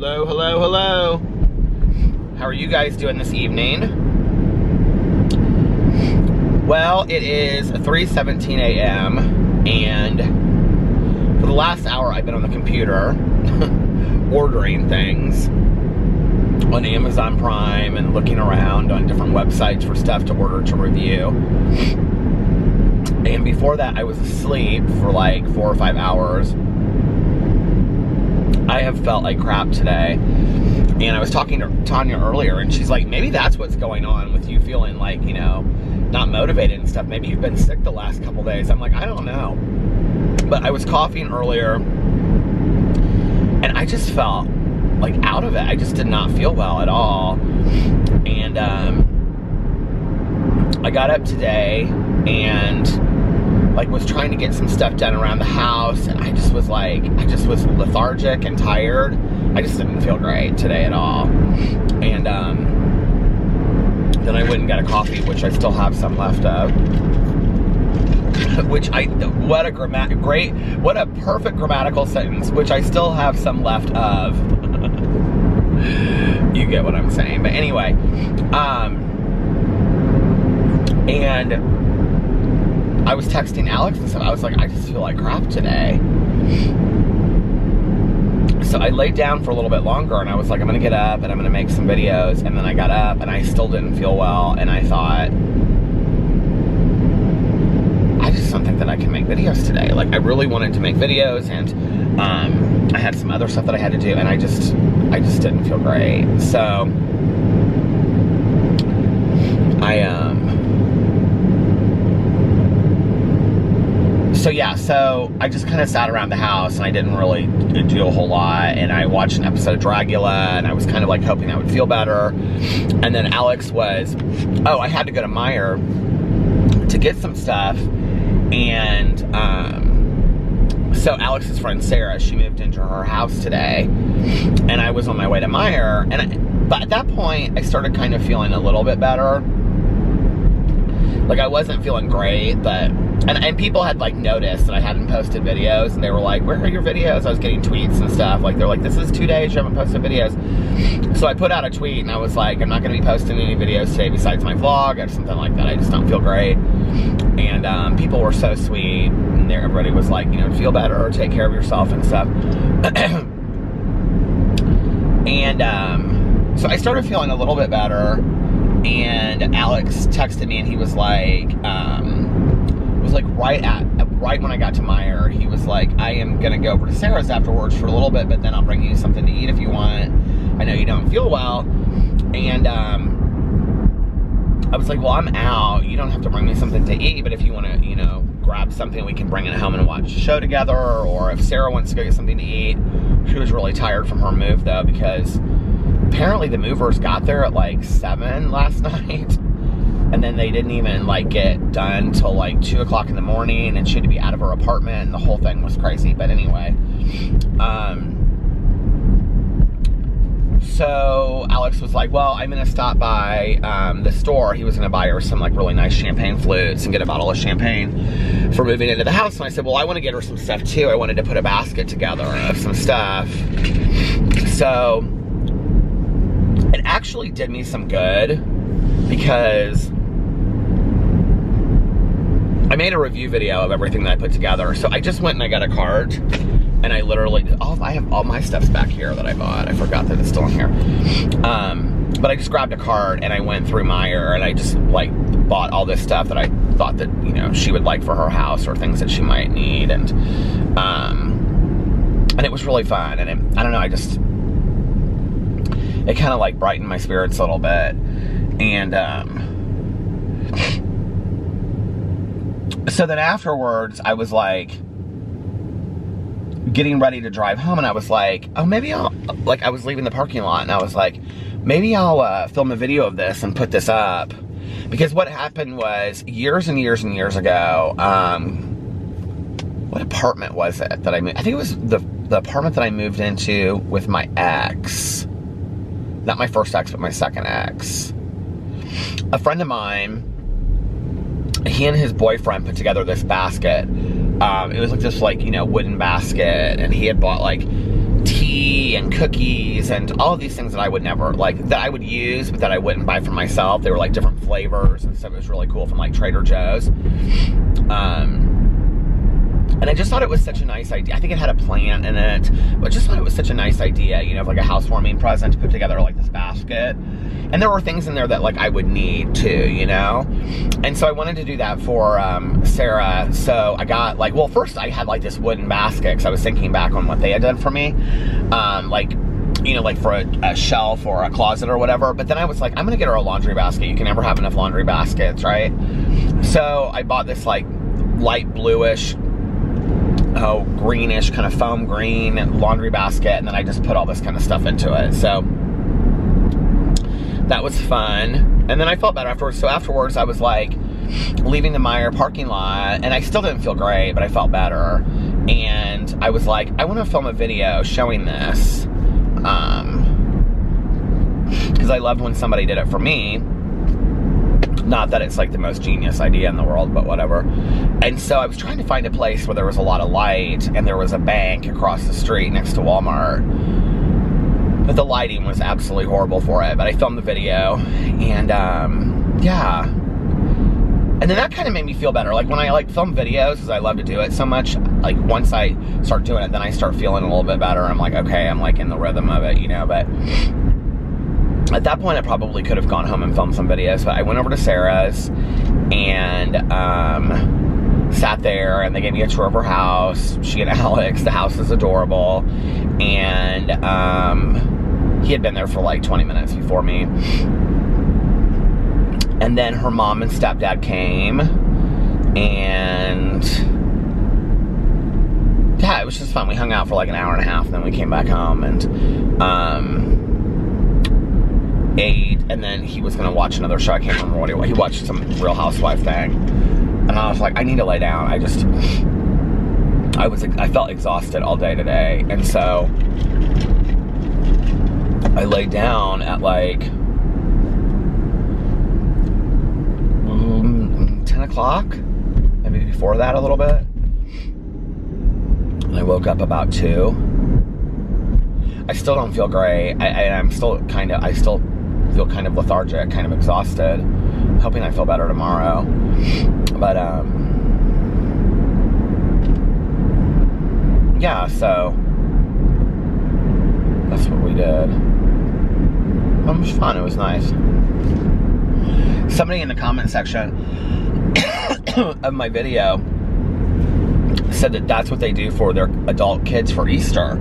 Hello, hello, hello. How are you guys doing this evening? Well, it is 3:17 a.m. and for the last hour I've been on the computer ordering things on Amazon Prime and looking around on different websites for stuff to order to review. And before that, I was asleep for like 4 or 5 hours. I have felt like crap today. And I was talking to Tanya earlier, and she's like, maybe that's what's going on with you feeling like, you know, not motivated and stuff. Maybe you've been sick the last couple days. I'm like, I don't know. But I was coughing earlier, and I just felt like out of it. I just did not feel well at all. And I got up today and like was trying to get some stuff done around the house, and I just was lethargic and tired. I just didn't feel great today at all. And then I went and got a coffee, which I still have some left of. What a perfect grammatical sentence, which I still have some left of. You get what I'm saying. But anyway, and I was texting Alex and stuff. I was like, I just feel like crap today. So I laid down for a little bit longer, and I was like, I'm gonna get up and I'm gonna make some videos. And then I got up and I still didn't feel well, and I thought, I just don't think that I can make videos today. Like, I really wanted to make videos, and I had some other stuff that I had to do, and I just didn't feel great. So So I just kind of sat around the house, and I didn't really do a whole lot, and I watched an episode of Dragula, and I was kind of like hoping I would feel better. And then Alex was, I had to go to Meijer to get some stuff, and so Alex's friend Sarah, she moved into her house today, and I was on my way to Meijer, but at that point I started kind of feeling a little bit better. Like, I wasn't feeling great, but and people had like noticed that I hadn't posted videos, and they were like, where are your videos? I was getting tweets and stuff. Like, they're like, this is 2 days you haven't posted videos. So I put out a tweet, and I was like, I'm not going to be posting any videos today besides my vlog or something like that. I just don't feel great. And people were so sweet, and everybody was like, you know, feel better or take care of yourself and stuff. And so I started feeling a little bit better, and Alex texted me, and he was like, right when I got to Meijer, he was like, I am gonna go over to Sarah's afterwards for a little bit, but then I'll bring you something to eat if you want. I know you don't feel well. And I was like, well, I'm out. You don't have to bring me something to eat, but if you want to, you know, grab something, we can bring it home and watch a show together. Or if Sarah wants to go get something to eat. She was really tired from her move, though, because apparently the movers got there at like 7 last night. And then they didn't even like get done till like 2 o'clock in the morning, and she had to be out of her apartment, and the whole thing was crazy. But anyway, so Alex was like, well, I'm gonna stop by the store. He was gonna buy her some like really nice champagne flutes and get a bottle of champagne for moving into the house. And I said, well, I want to get her some stuff too. I wanted to put a basket together of some stuff. So it actually did me some good, because I made a review video of everything that I put together. So I just went and I got a cart, and I literally, I have all my stuffs back here that I bought. I forgot that it's still in here. But I just grabbed a cart, and I went through Meijer, and I just like bought all this stuff that I thought that, you know, she would like for her house, or things that she might need. And it was really fun. And I don't know, it kind of like brightened my spirits a little bit. And so then afterwards, I was like getting ready to drive home, and I was like, oh, maybe I was leaving the parking lot, and I was like, maybe I'll film a video of this and put this up. Because what happened was, years and years and years ago, what apartment was it that I moved? I think it was the apartment that I moved into with my ex. Not my first ex, but my second ex. A friend of mine, he and his boyfriend put together this basket. It was like this, like, you know, wooden basket, and he had bought like tea and cookies and all of these things that I would never, like, that I would use, but that I wouldn't buy for myself. They were like different flavors and stuff. It was really cool from like Trader Joe's. And I just thought it was such a nice idea. I think it had a plant in it, but I just thought it was such a nice idea, you know, like a housewarming present to put together like this basket. And there were things in there that like I would need too, you know? And so I wanted to do that for Sarah. So I got like, well, first I had like this wooden basket because I was thinking back on what they had done for me. Like, you know, like for a shelf or a closet or whatever. But then I was like, I'm gonna get her a laundry basket. You can never have enough laundry baskets, right? So I bought this like light bluish, greenish, kind of foam green laundry basket, and then I just put all this kind of stuff into it. So that was fun. And then I felt better afterwards. So afterwards I was like leaving the Meijer parking lot, and I still didn't feel great, but I felt better. And I was like, I want to film a video showing this, because I loved when somebody did it for me. Not that it's like the most genius idea in the world, but whatever. And so I was trying to find a place where there was a lot of light and there was a bank across the street next to Walmart. But the lighting was absolutely horrible for it. But I filmed the video, and yeah. And then that kind of made me feel better. Like when I like film videos, because I love to do it so much, like once I start doing it, then I start feeling a little bit better. I'm like, okay, I'm like in the rhythm of it, you know, but at that point, I probably could have gone home and filmed some videos, but I went over to Sarah's and sat there, and they gave me a tour of her house. She and Alex, the house is adorable, and he had been there for like 20 minutes before me. And then her mom and stepdad came, and yeah, it was just fun. We hung out for like an hour and a half, and then we came back home and ate, and then he was gonna watch another show. I can't remember what he watched, some Real Housewife thing, and I was like, I need to lay down. I felt exhausted all day today, and so I laid down at like 10 o'clock, maybe before that a little bit, and I woke up about 2. I still don't feel great. I still feel kind of lethargic, kind of exhausted. Hoping I feel better tomorrow. But yeah, so that's what we did. It was fun, it was nice. Somebody in the comment section of my video said that that's what they do for their adult kids for Easter,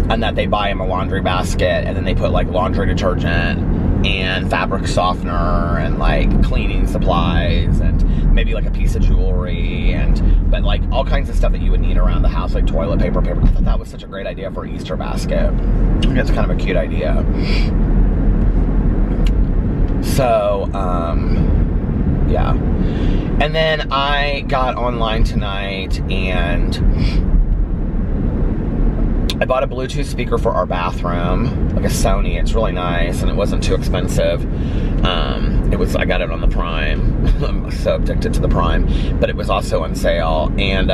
and that they buy them a laundry basket, and then they put like laundry detergent and fabric softener and like cleaning supplies and maybe like a piece of jewelry, but like all kinds of stuff that you would need around the house, like toilet paper. I thought that was such a great idea for an Easter basket. I think it's kind of a cute idea. So yeah. And then I got online tonight and I bought a Bluetooth speaker for our bathroom, like a Sony. It's really nice, and it wasn't too expensive. I got it on the Prime. I'm so addicted to the Prime, but it was also on sale. And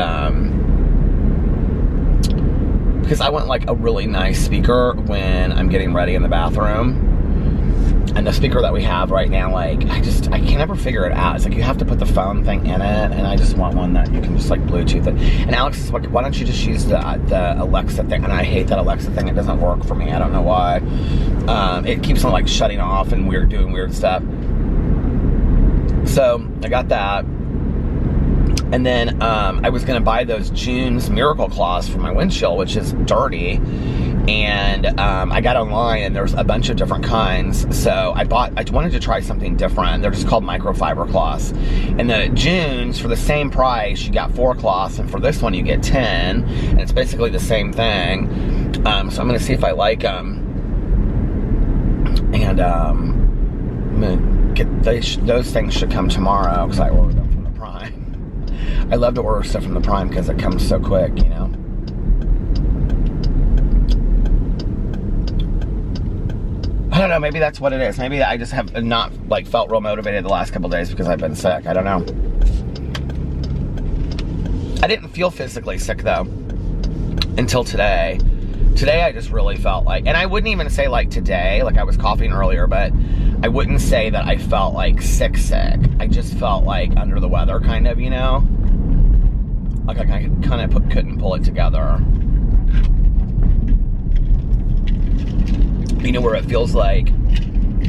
because I want like a really nice speaker when I'm getting ready in the bathroom. And the speaker that we have right now, like, I can never figure it out. It's like you have to put the phone thing in it, and I just want one that you can just like Bluetooth it. And Alex is like, why don't you just use the Alexa thing? And I hate that Alexa thing. It doesn't work for me. I don't know why. It keeps on like shutting off and doing weird stuff. So I got that. And then I was gonna buy those June's Miracle Claws for my windshield, which is dirty. And I got online, and there's a bunch of different kinds. So I wanted to try something different. They're just called microfiber cloths. And the June's, for the same price, you got 4 cloths, and for this one you get 10. And it's basically the same thing. So I'm gonna see if I like them. And I'm gonna get those things should come tomorrow because I ordered them from the Prime. I love to order stuff from the Prime because it comes so quick, you know. I don't know, maybe that's what it is. Maybe I just have not like felt real motivated the last couple days because I've been sick. I don't know. I didn't feel physically sick though until today. today I just really felt like, and I wouldn't even say like today, like I was coughing earlier, but I wouldn't say that I felt like sick. I just felt like under the weather, kind of, you know? Like I kind of couldn't pull it together. You know, where it feels like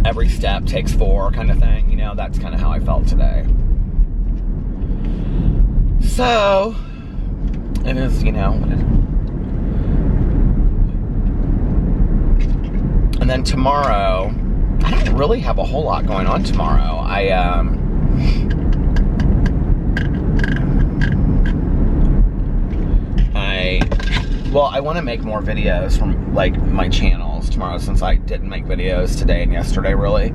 every step takes 4 kind of thing, you know? That's kind of how I felt today. So, it is, you know. And then tomorrow, I don't really have a whole lot going on tomorrow. I want to make more videos from like my channels tomorrow, since I didn't make videos today and yesterday really.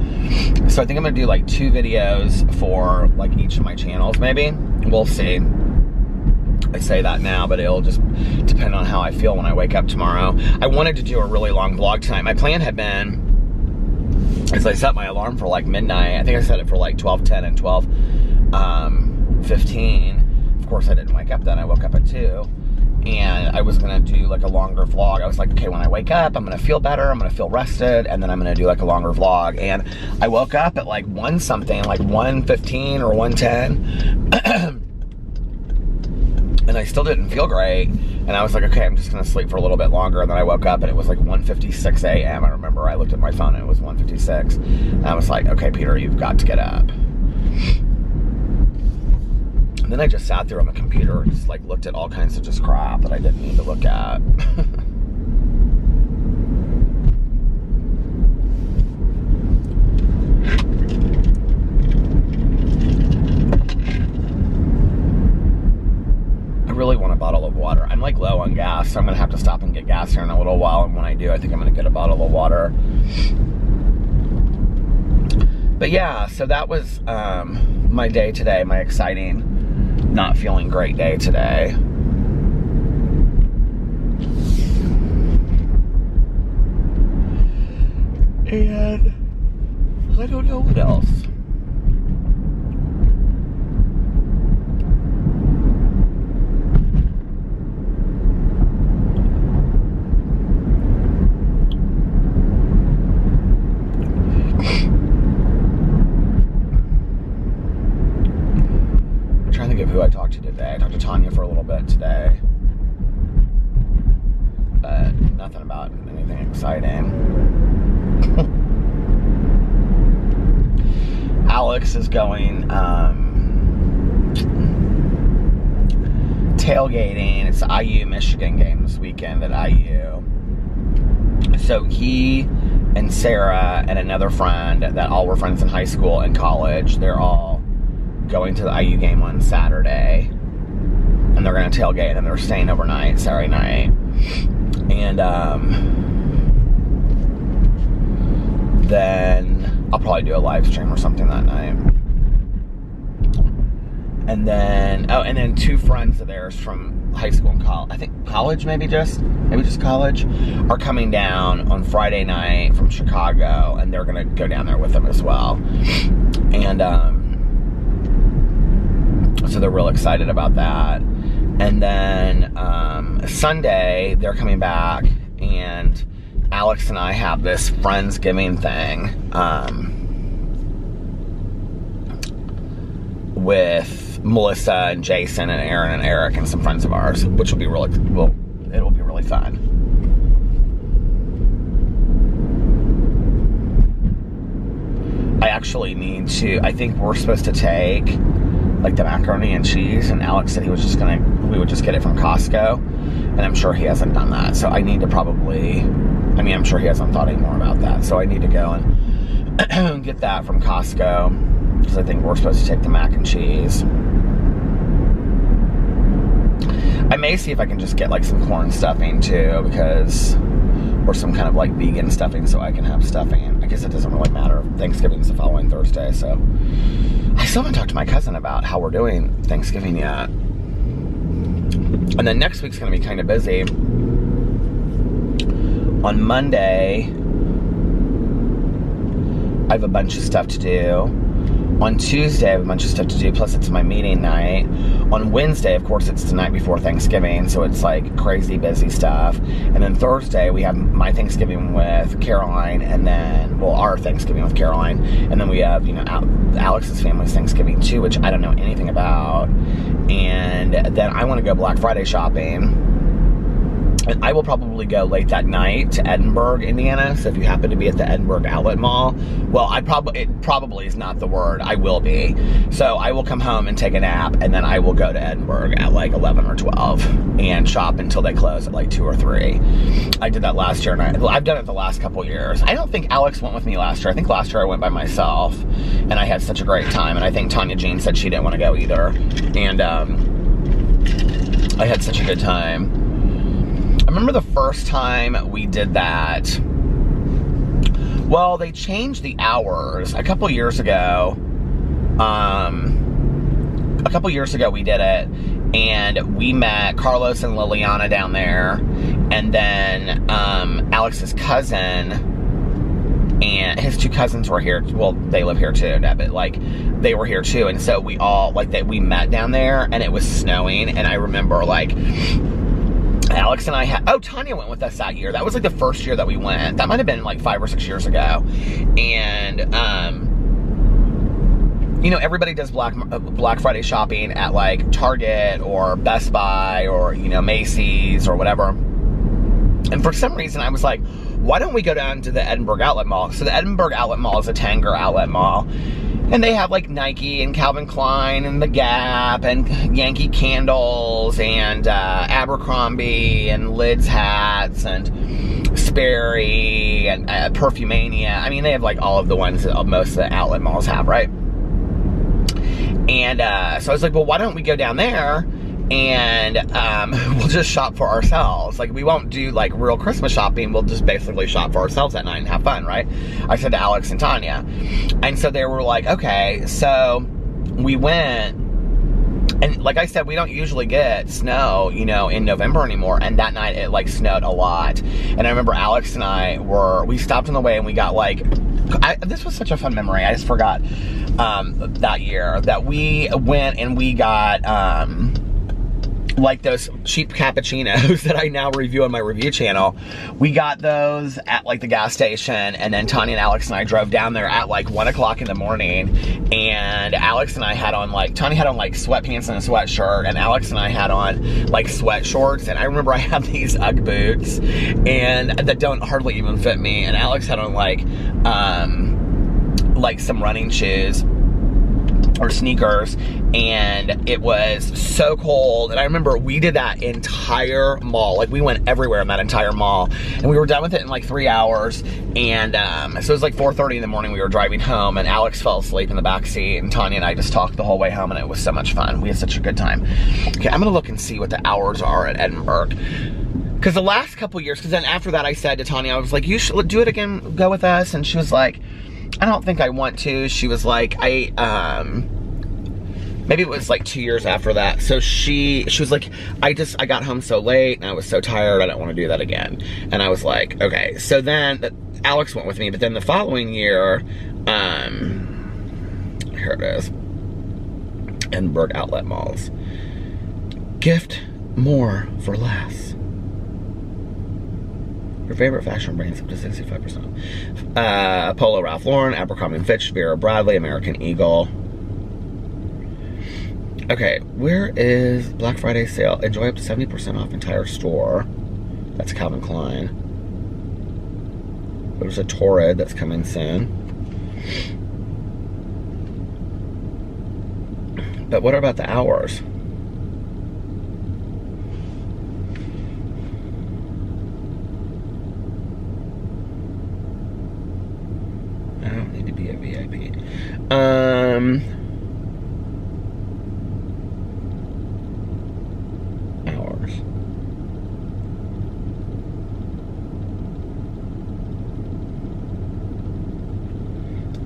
So I think I'm gonna do like 2 videos for like each of my channels, maybe. We'll see. I say that now, but it'll just depend on how I feel when I wake up tomorrow. I wanted to do a really long vlog tonight. My plan had been, as I set my alarm for like midnight. I think I set it for like 12:10 and 12:15. Of course I didn't wake up then. I woke up at 2. And I was gonna do like a longer vlog. I was like, okay, when I wake up, I'm gonna feel better, I'm gonna feel rested, and then I'm gonna do like a longer vlog. And I woke up at like 1 something, like 1:15 or 1:10. And I still didn't feel great. And I was like, okay, I'm just gonna sleep for a little bit longer. And then I woke up and it was like 1:56 a.m. I remember I looked at my phone and it was 1:56. And I was like, okay, Peter, you've got to get up. And then I just sat there on the computer and just like looked at all kinds of just crap that I didn't need to look at. I really want a bottle of water. I'm like low on gas, so I'm gonna have to stop and get gas here in a little while. And when I do, I think I'm gonna get a bottle of water. But yeah, so that was my day today, my exciting, not feeling great day today. And I don't know what else. Who I talked to today. I talked to Tanya for a little bit today, but nothing about anything exciting. Alex is going tailgating. It's the IU Michigan game this weekend at IU. So he and Sarah and another friend that all were friends in high school and college, they're all going to the IU game on Saturday, and they're going to tailgate, and they're staying overnight Saturday night. And then I'll probably do a live stream or something that night. And then, oh, and then 2 friends of theirs from high school and college, I think college, maybe just college, are coming down on Friday night from Chicago, and they're going to go down there with them as well. And so they're real excited about that. And then Sunday, they're coming back, and Alex and I have this Friendsgiving thing with Melissa and Jason and Aaron and Eric and some friends of ours, which will be really, it'll be really fun. I actually need to, I think we're supposed to take like the macaroni and cheese, and Alex said we would just get it from Costco, and I'm sure he hasn't done that. So I need to probably, I'm sure he hasn't thought any more about that. So I need to go and get that from Costco, because I think we're supposed to take the mac and cheese. I may see if I can just get like some corn stuffing too, or some kind of like vegan stuffing, so I can have stuffing. I guess it doesn't really matter. Thanksgiving's the following Thursday, so I still haven't talked to my cousin about how we're doing Thanksgiving yet. And then next week's gonna be kind of busy. On Monday, I have a bunch of stuff to do. On Tuesday, I have a bunch of stuff to do, plus it's my meeting night. On Wednesday, of course, it's the night before Thanksgiving, so it's like crazy busy stuff. And then Thursday, we have my Thanksgiving with Caroline, and then, well, our Thanksgiving with Caroline. And then we have, you know, Alex's family's Thanksgiving too, which I don't know anything about. And then I want to go Black Friday shopping. And I will probably go late that night to Edinburgh, Indiana. So if you happen to be at the Edinburgh Outlet Mall, well, it probably is not the word. I will be. So I will come home and take a nap, and then I will go to Edinburgh at like 11 or 12 and shop until they close at like 2 or 3. I did that last year, and I've done it the last couple years. I don't think Alex went with me last year. I think last year I went by myself, and I had such a great time. And I think Tanya Jean said she didn't want to go either. And I had such a good time. I remember the first time we did that. Well, they changed the hours a couple years ago. We did it, and we met Carlos and Liliana down there, and then Alex's cousin and his 2 cousins were here. Well, they live here too, but like they were here too, and so we all we met down there, and it was snowing, and I remember like Alex and I had, Tanya went with us that year. That was like the first year that we went. That might have been like 5 or 6 years ago. And, you know, everybody does Black Friday shopping at like Target or Best Buy or, you know, Macy's or whatever. And for some reason I was like, why don't we go down to the Edinburgh Outlet Mall? So the Edinburgh Outlet Mall is a Tanger outlet mall. And they have like Nike and Calvin Klein and The Gap and Yankee Candles and Abercrombie and Lids hats and Sperry and Perfumania. I mean, they have like all of the ones that most of the outlet malls have, right? And so I was like, well, why don't we go down there and we'll just shop for ourselves. Like, we won't do like real Christmas shopping. We'll just basically shop for ourselves that night and have fun, right? I said to Alex and Tanya. And so they were like, okay. So we went, and like I said, we don't usually get snow, you know, in November anymore. And that night it like snowed a lot. And I remember Alex and I we stopped on the way and we got like, this was such a fun memory. I just forgot that year that we went and we got, like those cheap cappuccinos that I now review on my review channel. We got those at like the gas station, and then Tanya and Alex and I drove down there at like 1 o'clock in the morning, and Alex and I had on like, Tanya had on like sweatpants and a sweatshirt, and Alex and I had on like sweat shorts, and I remember I had these Ugg boots and that don't hardly even fit me, and Alex had on like some running shoes or sneakers, and it was so cold. And I remember we did that entire mall. Like, we went everywhere in that entire mall, and we were done with it in like 3 hours. And so it was like 4:30 in the morning. We were driving home, and Alex fell asleep in the back seat, and Tanya and I just talked the whole way home, and it was so much fun. We had such a good time. Okay, I'm gonna look and see what the hours are at Edinburgh, because the last couple years, because then after that I said to Tanya, I was like, you should do it again, go with us. And she was like, I don't think I want to. She was like, maybe it was like 2 years after that. So she was like, I got home so late and I was so tired, I don't want to do that again. And I was like, okay. So then Alex went with me, but then the following year, here it is, Edinburgh Outlet Malls. Gift more for less. Your favorite fashion brands up to 65%. Polo Ralph Lauren, Abercrombie & Fitch, Vera Bradley, American Eagle. Okay, where is Black Friday sale? Enjoy up to 70% off entire store. That's Calvin Klein. There's a Torrid that's coming soon. But what about the hours? I don't need to be a VIP. Hours.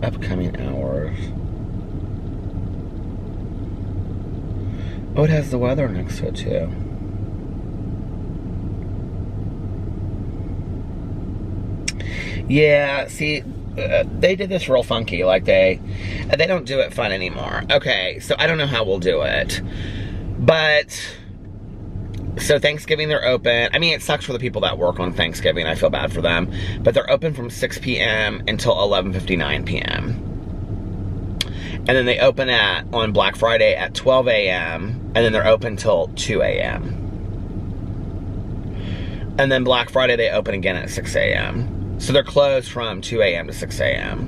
Upcoming hours. Oh, it has the weather next to it too. Yeah, see, they did this real funky. Like they don't do it fun anymore. Okay, so I don't know how we'll do it. But, so Thanksgiving they're open. I mean, it sucks for the people that work on Thanksgiving. I feel bad for them. But they're open from 6 p.m. until 11:59 p.m. And then they open on Black Friday at 12 a.m. And then they're open till 2 a.m. And then Black Friday they open again at 6 a.m. So they're closed from 2 a.m. to 6 a.m.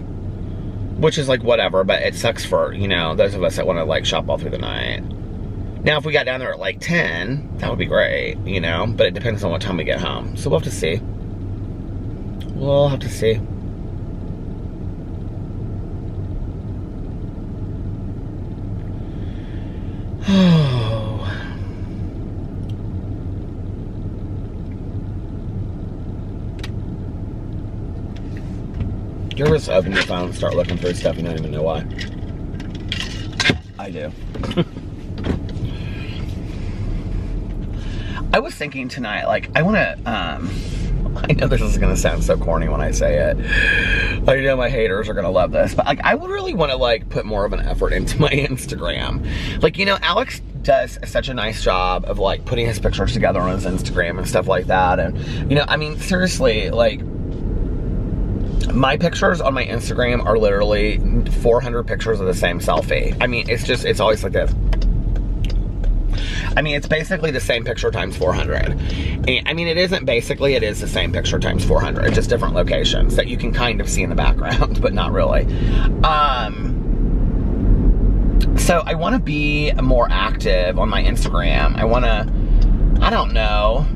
Which is like whatever, but it sucks for, you know, those of us that want to like shop all through the night. Now if we got down there at like 10, that would be great, you know, but it depends on what time we get home. So we'll have to see. We'll have to see. Oh. You ever just open your phone and start looking through stuff you don't even know why? I do. I was thinking tonight, like, I want to, I know this is going to sound so corny when I say it. I know my haters are going to love this, but like, I would really want to like put more of an effort into my Instagram. Like, you know, Alex does such a nice job of like putting his pictures together on his Instagram and stuff like that. And, you know, I mean, seriously, like, my pictures on my Instagram are literally 400 pictures of the same selfie. I mean, it's just, it's always like this. I mean, it's basically the same picture times 400. And, I mean, it isn't basically, it is the same picture times 400, just different locations that you can kind of see in the background, but not really. So I want to be more active on my Instagram. I want to, I don't know.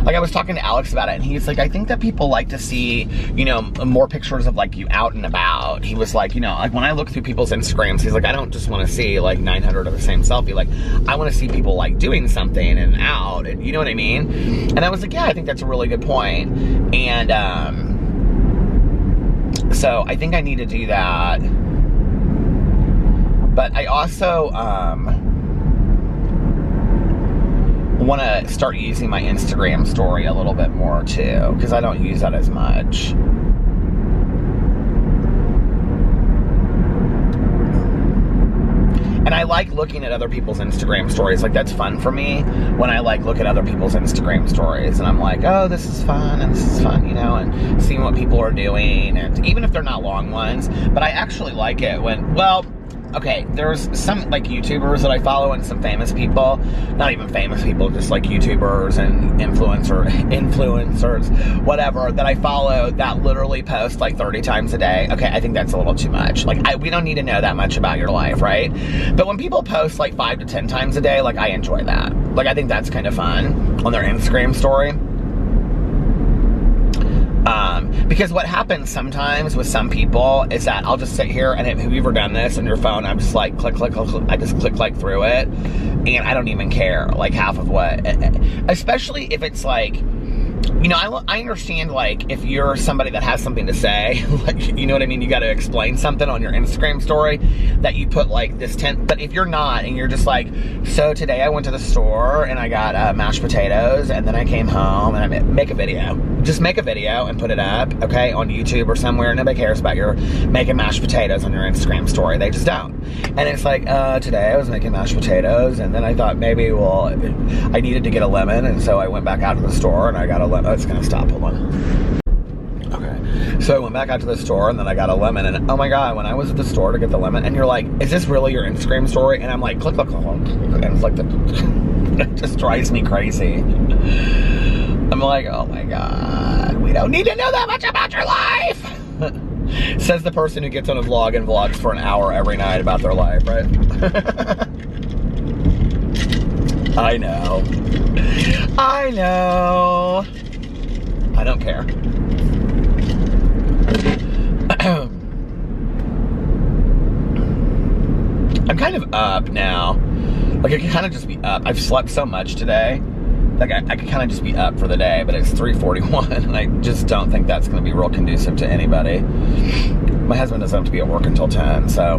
Like, I was talking to Alex about it, and he's like, I think that people like to see, you know, more pictures of, like, you out and about. He was like, you know, like, when I look through people's Instagrams, he's like, I don't just want to see, like, 900 of the same selfie. Like, I want to see people, like, doing something and out, and you know what I mean? And I was like, yeah, I think that's a really good point. And, so I think I need to do that. But I also, want to start using my Instagram story a little bit more too, because I don't use that as much. And I like looking at other people's Instagram stories. Like, that's fun for me when I like look at other people's Instagram stories and I'm like, oh, this is fun and this is fun, you know, and seeing what people are doing, and even if they're not long ones. But I actually like it when, well, okay, there's some, like, YouTubers that I follow and some famous people, not even famous people, just, like, YouTubers and influencers, whatever, that I follow that literally post, like, 30 times a day. Okay, I think that's a little too much. Like, we don't need to know that much about your life, right? But when people post, like, 5 to 10 times a day, like, I enjoy that. Like, I think that's kind of fun on their Instagram story. Because what happens sometimes with some people is that I'll just sit here, and have you ever done this on your phone? I'm just like, click, click, click, I just click like through it, and I don't even care, like, half of what, especially if it's like, you know, I understand, like, if you're somebody that has something to say, like, you know what I mean, you got to explain something on your Instagram story, that you put, like, this 10, but if you're not, and you're just like, so today I went to the store, and I got mashed potatoes, and then I came home, and I make a video. Just make a video and put it up, okay, on YouTube or somewhere. Nobody cares about your making mashed potatoes on your Instagram story. They just don't. And it's like, today I was making mashed potatoes, and then I thought maybe, well, I needed to get a lemon, and so I went back out to the store, and I got a lemon. Oh, it's gonna stop, hold on. Okay, so I went back out to the store, and then I got a lemon, and oh my god, when I was at the store to get the lemon, and you're like, is this really your Instagram story? And I'm like, click, click, click, and it's like, it just drives me crazy. I'm like, oh my god, we don't need to know that much about your life. Says the person who gets on a vlog and vlogs for an hour every night about their life, right? I know. I know. I don't care. I'm kind of up now. Like, I can kind of just be up. I've slept so much today. Like, I could kind of just be up for the day, but it's 3:41, and I just don't think that's going to be real conducive to anybody. My husband doesn't have to be at work until 10, so.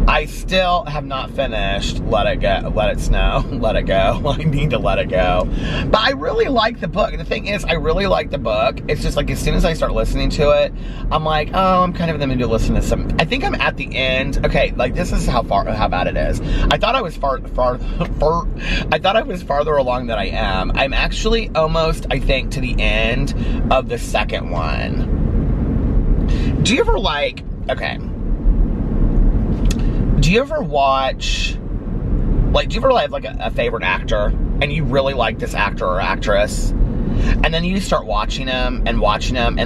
I still have not finished Let It Go, Let It Snow, Let It Go. I need to let it go. But I really like the book. The thing is, I really like the book. It's just like as soon as I start listening to it, I'm like, oh, I'm kind of in the mood to listen to some. I think I'm at the end. Okay, like this is how bad it is. I thought I was I thought I was farther along than I am. I'm actually almost, I think, to the end of the second one. Do you ever like, okay, do you ever watch, like, do you ever have like a favorite actor and you really like this actor or actress, and then you start watching them and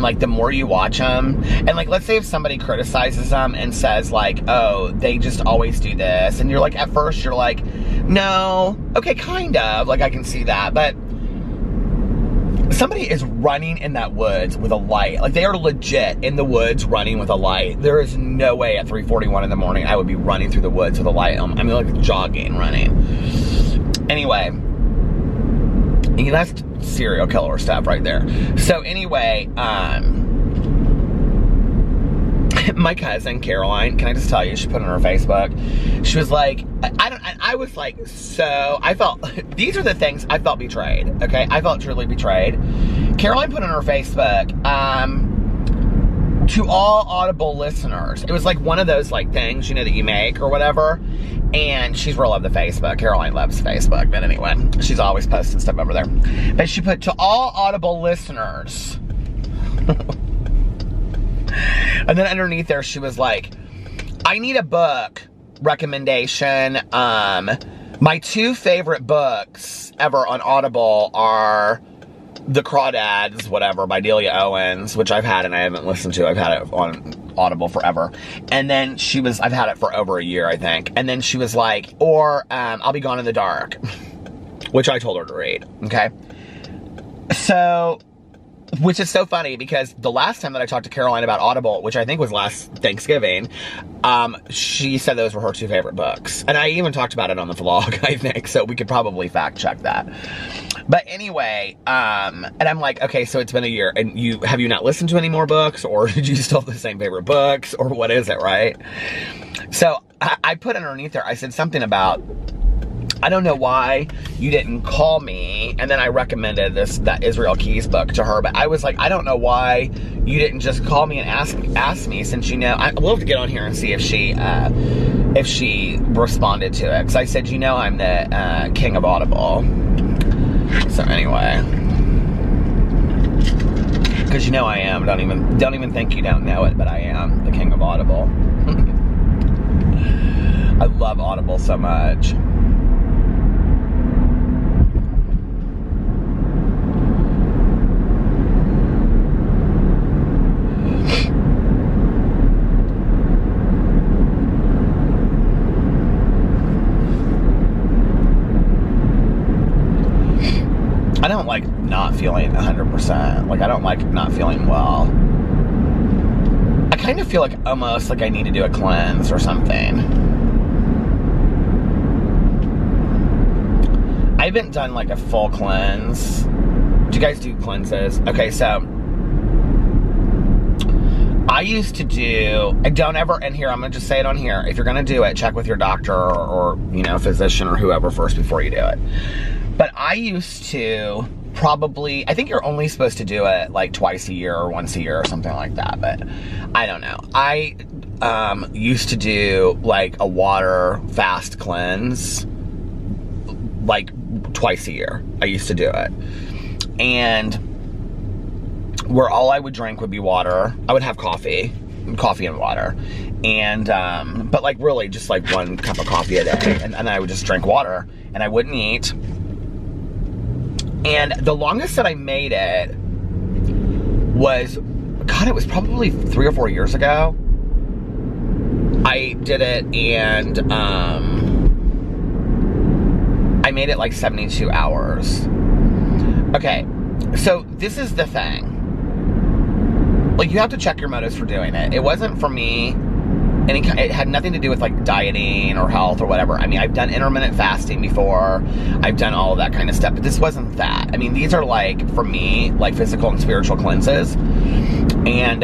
like the more you watch them, and like let's say if somebody criticizes them and says like, oh, they just always do this, and you're like, at first you're like, no, okay, kind of, like I can see that, but somebody is running in that woods with a light. Like, they are legit in the woods running with a light. There is no way at 3:41 in the morning I would be running through the woods with a light on. I mean, like jogging, running. Anyway, that's serial killer stuff right there. So anyway, my cousin Caroline, can I just tell you, she put on her Facebook, she was like, I was like, so I felt, these are the things I felt betrayed, okay? I felt truly betrayed. Caroline put on her Facebook, to all Audible listeners, it was like one of those like things, you know, that you make or whatever, and she's real love the Facebook. Caroline loves Facebook, but anyway, she's always posting stuff over there. But she put, to all Audible listeners, and then underneath there, she was like, I need a book recommendation. My two favorite books ever on Audible are The Crawdads, whatever, by Delia Owens, which I've had and I haven't listened to. I've had it on Audible forever. And then I've had it for over a year, I think. And then she was like, or I'll Be Gone in the Dark, which I told her to read, okay? So, which is so funny because the last time that I talked to Caroline about Audible, which I think was last Thanksgiving, she said those were her two favorite books. And I even talked about it on the vlog, I think, so we could probably fact check that. But anyway, and I'm like, okay, so it's been a year, and have you not listened to any more books, or did you still have the same favorite books, or what is it, right? So I put underneath there, I said something about, I don't know why you didn't call me, and then I recommended that Israel Keys book to her, but I was like, I don't know why you didn't just call me and ask me, since you know, we'll have to get on here and see if she responded to it, because I said, you know, I'm the king of Audible. So anyway, because you know I am, don't even think you don't know it, but I am the king of Audible. I love Audible so much. I don't like not feeling 100%. Like, I don't like not feeling well. I kind of feel like almost like I need to do a cleanse or something. I haven't done like a full cleanse. Do you guys do cleanses? Okay, so I used to do, I don't ever, and here, I'm going to just say it on here. If you're going to do it, check with your doctor or, you know, physician or whoever first before you do it. But I used to probably, I think you're only supposed to do it like twice a year or once a year or something like that, but I don't know. I used to do like a water fast cleanse like twice a year. I used to do it. And where all I would drink would be water. I would have coffee and water. And, but like really just like 1 cup of coffee a day. And I would just drink water and I wouldn't eat. And the longest that I made it was, God, it was probably 3 or 4 years ago. I did it and I made it like 72 hours. Okay, so this is the thing. Like, you have to check your motives for doing it. It wasn't for me. It had nothing to do with like dieting or health or whatever. I mean, I've done intermittent fasting before. I've done all of that kind of stuff, but this wasn't that. I mean, these are like, for me, like physical and spiritual cleanses. And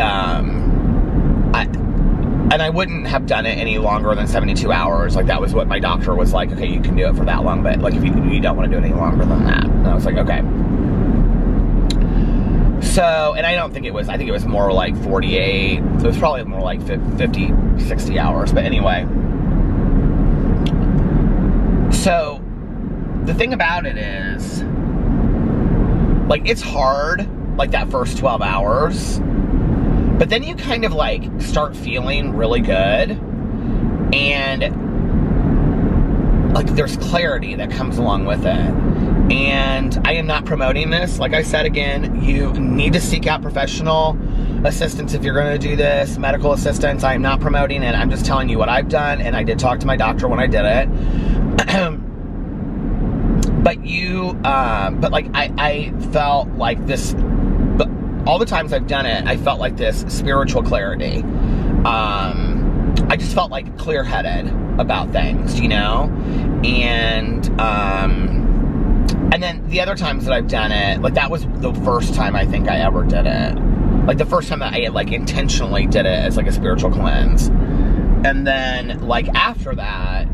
And I wouldn't have done it any longer than 72 hours. Like, that was what my doctor was like, okay, you can do it for that long, but like, if you don't want to do it any longer than that. And I was like, okay. So, and I don't think it was, I think it was more like 48. So it was probably more like 50, 60 hours. But anyway. So, the thing about it is, like, it's hard, like, that first 12 hours. But then you kind of, like, start feeling really good. And, like, there's clarity that comes along with it. And I am not promoting this. Like I said, again, you need to seek out professional assistance if you're going to do this, medical assistance. I am not promoting it. I'm just telling you what I've done, and I did talk to my doctor when I did it. But like, I felt like this, but all the times I've done it, I felt like this spiritual clarity. I just felt like clear-headed about things, you know? And then the other times that I've done it, like, that was the first time I think I ever did it. Like, the first time that I, like, intentionally did it as, like, a spiritual cleanse. And then, like, after that,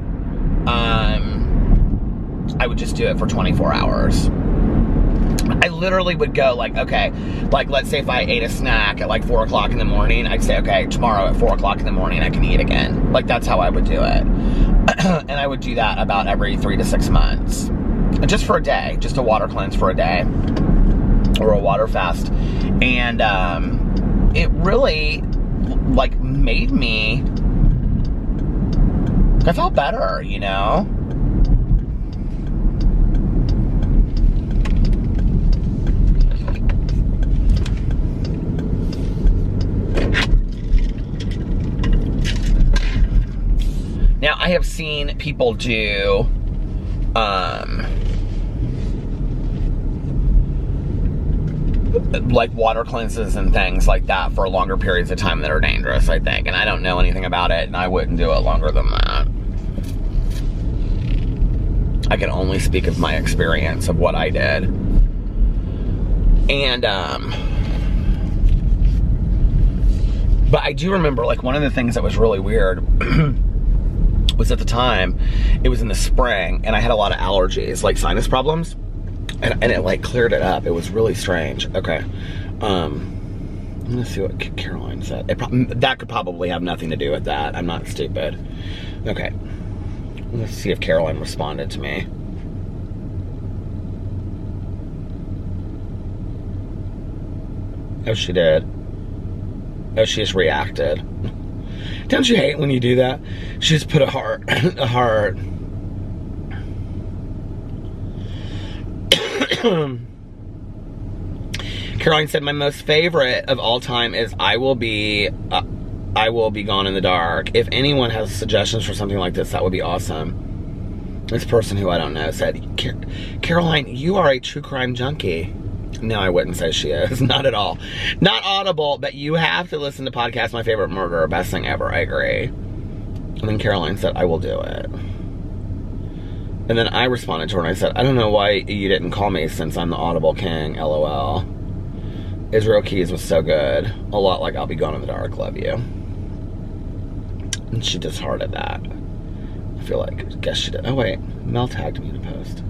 I would just do it for 24 hours. I literally would go, like, okay, like, let's say if I ate a snack at, like, 4 o'clock in the morning, I'd say, okay, tomorrow at 4 o'clock in the morning, I can eat again. Like, that's how I would do it. And I would do that about every 3 to 6 months. Just for a day, just a water cleanse for a day, or a water fast. And it really, like, made me, I felt better, you know? Now, I have seen people do, like, water cleanses and things like that for longer periods of time that are dangerous, I think. And I don't know anything about it, and I wouldn't do it longer than that. I can only speak of my experience of what I did. And, but I do remember, like, one of the things that was really weird was at the time, it was in the spring, and I had a lot of allergies, like sinus problems. And it, like, cleared it up. It was really strange. Okay. I'm gonna see what Caroline said. That could probably have nothing to do with that. I'm not stupid. Okay. Let's see if Caroline responded to me. Oh, she did. Oh, she just reacted. Don't you hate when you do that? She just put a heart. A heart. Caroline said, my most favorite of all time is I Will Be Gone in the Dark. If anyone has suggestions for something like this, that would be awesome. This person who I don't know said, Caroline, you are a true crime junkie. No, I wouldn't say she is. Not at all. Not Audible, but you have to listen to podcast My Favorite Murder. Best thing ever. I agree. And then Caroline said, I will do it. And then I responded to her and I said, I don't know why you didn't call me since I'm the Audible king, LOL. Israel Keys was so good. A lot like I'll Be Gone in the Dark, love you. And she dishearted that. I feel like, guess she did. Oh wait, Mel tagged me in a post.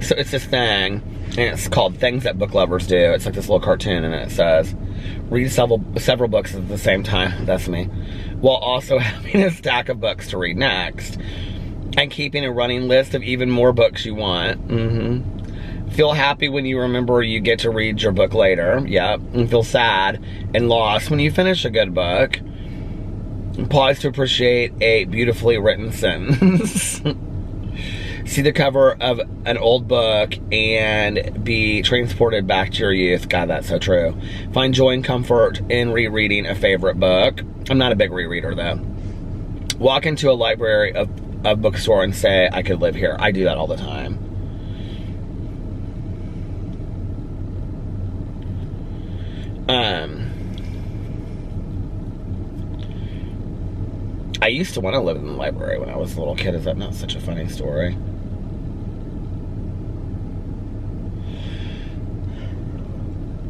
So it's this thing, and it's called Things That Book Lovers Do. It's like this little cartoon, and it says, read several books at the same time, that's me, while also having a stack of books to read next, and keeping a running list of even more books you want. Feel happy when you remember you get to read your book later. Yep. And feel sad and lost when you finish a good book. And pause to appreciate a beautifully written sentence. See the cover of an old book and be transported back to your youth. God, that's so true. Find joy and comfort in rereading a favorite book. I'm not a big rereader, though. Walk into a library of bookstore and say, I could live here. I do that all the time. I used to want to live in the library when I was a little kid. Is that not such a funny story?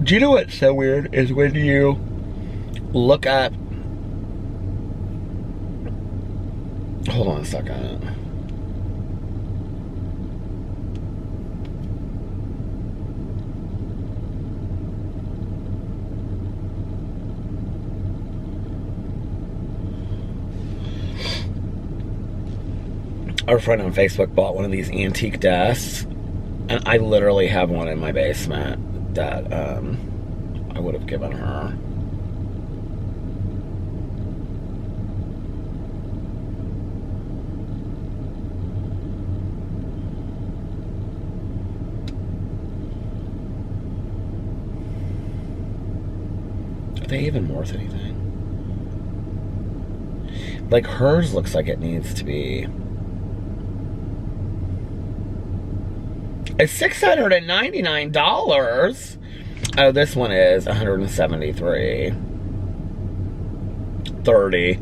Do you know what's so weird is when you look up... Hold on a second. Our friend on Facebook bought one of these antique desks, and I literally have one in my basement that I would have given her. Are they even worth anything? Like, hers looks like it needs to be... It's $699. Oh, this one is $173. 30.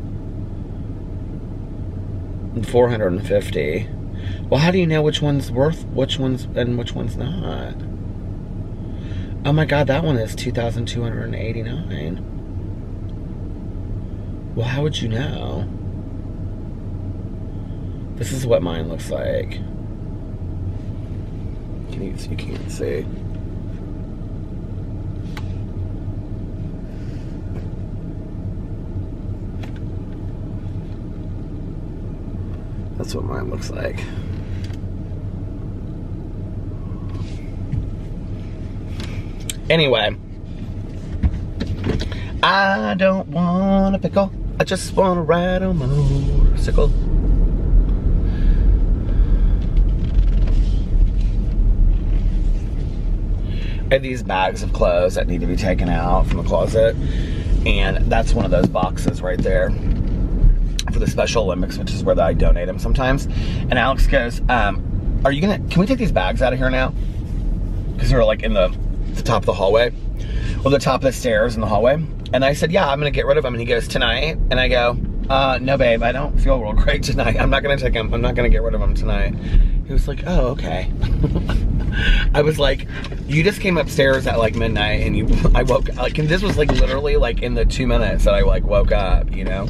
And $450. Well, how do you know which one's worth, which one's, and which one's not? Oh my God, that one is $2,289. Well, how would you know? This is what mine looks like. You can't see. That's what mine looks like. Anyway, I don't want a pickle. I just want to ride on my motorcycle. I have these bags of clothes that need to be taken out from the closet, and that's one of those boxes right there for the Special Olympics, which is where I donate them sometimes. And Alex goes, can we take these bags out of here now? Because they're like in the top of the hallway, or the top of the stairs in the hallway. And I said, yeah, I'm gonna get rid of them. And he goes, tonight? And I go, no babe, I don't feel real great tonight. I'm not gonna take them, I'm not gonna get rid of them tonight. He was like, oh, okay. I was like, you just came upstairs at like midnight, and I woke, like, and this was like literally like in the 2 minutes that I like woke up, you know?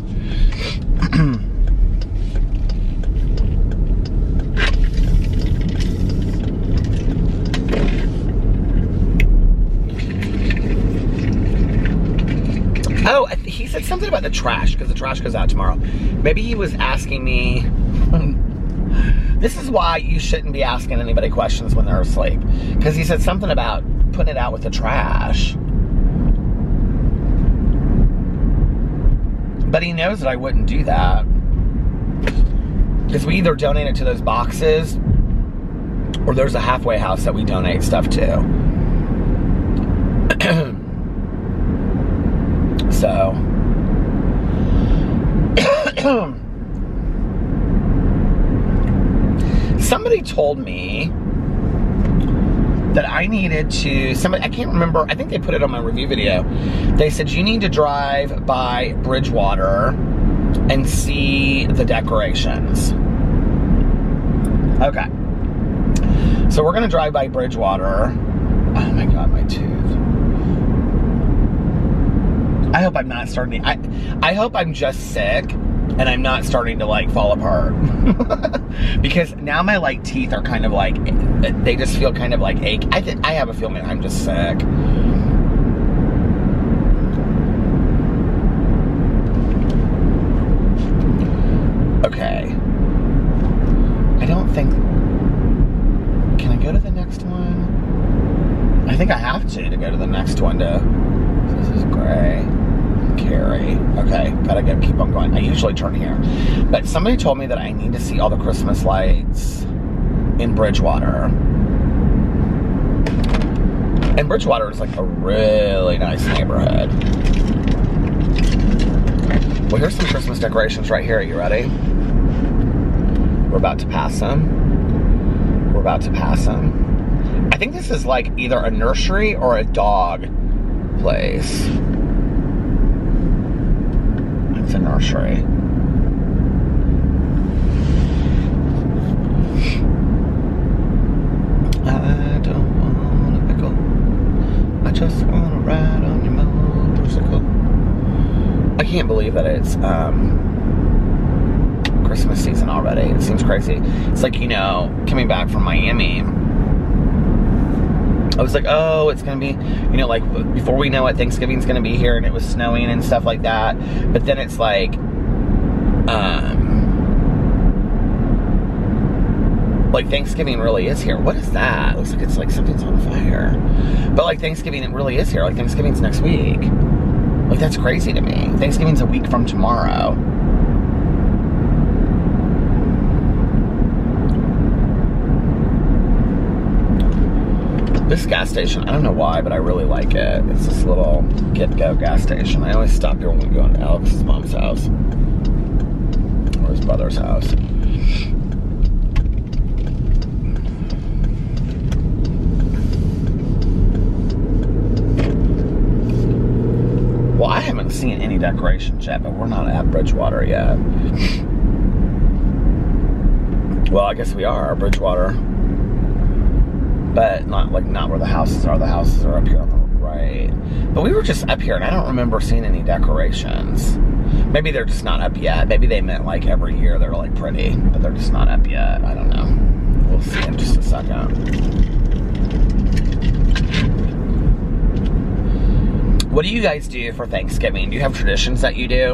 Oh, he said something about the trash, because the trash goes out tomorrow. Maybe he was asking me, this is why you shouldn't be asking anybody questions when they're asleep. Because he said something about putting it out with the trash. But he knows that I wouldn't do that. Because we either donate it to those boxes, or there's a halfway house that we donate stuff to. So, somebody told me that I needed to, I can't remember, I think they put it on my review video. They said you need to drive by Bridgewater and see the decorations. Okay. So we're gonna drive by Bridgewater. Oh my God, my tooth. I hope I'm not starting, I hope I'm just sick and I'm not starting to like fall apart. Because now my like teeth are kind of like, they just feel kind of like ache. I have a feeling I'm just sick. Okay. I don't think, can I go to the next one? I think I have to go to the next one this is gray. Carry. Okay, gotta go, keep on going. I usually turn here. But somebody told me that I need to see all the Christmas lights in Bridgewater. And Bridgewater is like a really nice neighborhood. Well, here's some Christmas decorations right here. Are you ready? We're about to pass them. We're about to pass them. I think this is like either a nursery or a dog place. It's a nursery. just wanna ride on your motorcycle. I can't believe that it's Christmas season already. It seems crazy. It's like, you know, coming back from Miami, I was like, oh, it's gonna be, you know, like, before we know it, Thanksgiving's gonna be here, and it was snowing and stuff like that. But then it's like Thanksgiving really is here. What is that? It looks like it's like something's on fire. But like Thanksgiving, it really is here. Like Thanksgiving's next week. Like, that's crazy to me. Thanksgiving's a week from tomorrow. This gas station, I don't know why, but I really like it. It's this little get-go gas station. I always stop here when we go to Alex's mom's house. Or his brother's house. Well, I haven't seen any decorations yet, but we're not at Bridgewater yet. Well, I guess we are, Bridgewater. But not where the houses are. The houses are up here on the right. But we were just up here, and I don't remember seeing any decorations. Maybe they're just not up yet. Maybe they meant like every year they're like pretty, but they're just not up yet. I don't know. We'll see in just a second. What do you guys do for Thanksgiving? Do you have traditions that you do?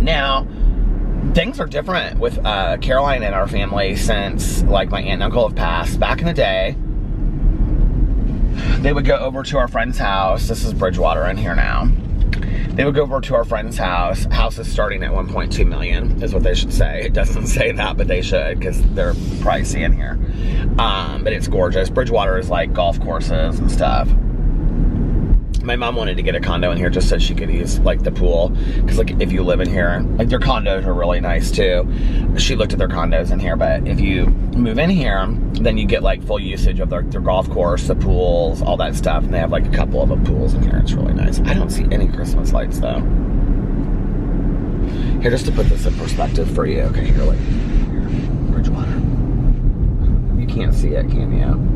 Now, things are different with Caroline and our family since, like, my aunt and uncle have passed. Back in the day, they would go over to our friend's house. This is Bridgewater in here now. They would go over to our friend's house. House is starting at $1.2 million, is what they should say. It doesn't say that, but they should, because they're pricey in here. But it's gorgeous. Bridgewater is like golf courses and stuff. My mom wanted to get a condo in here just so she could use, like, the pool. Because, like, if you live in here, like, their condos are really nice, too. She looked at their condos in here, but if you move in here, then you get, like, full usage of their golf course, the pools, all that stuff. And they have, like, a couple of the pools in here. It's really nice. I don't see any Christmas lights, though. Here, just to put this in perspective for you. Okay, here, like, here, Bridgewater. You can't see it, can you?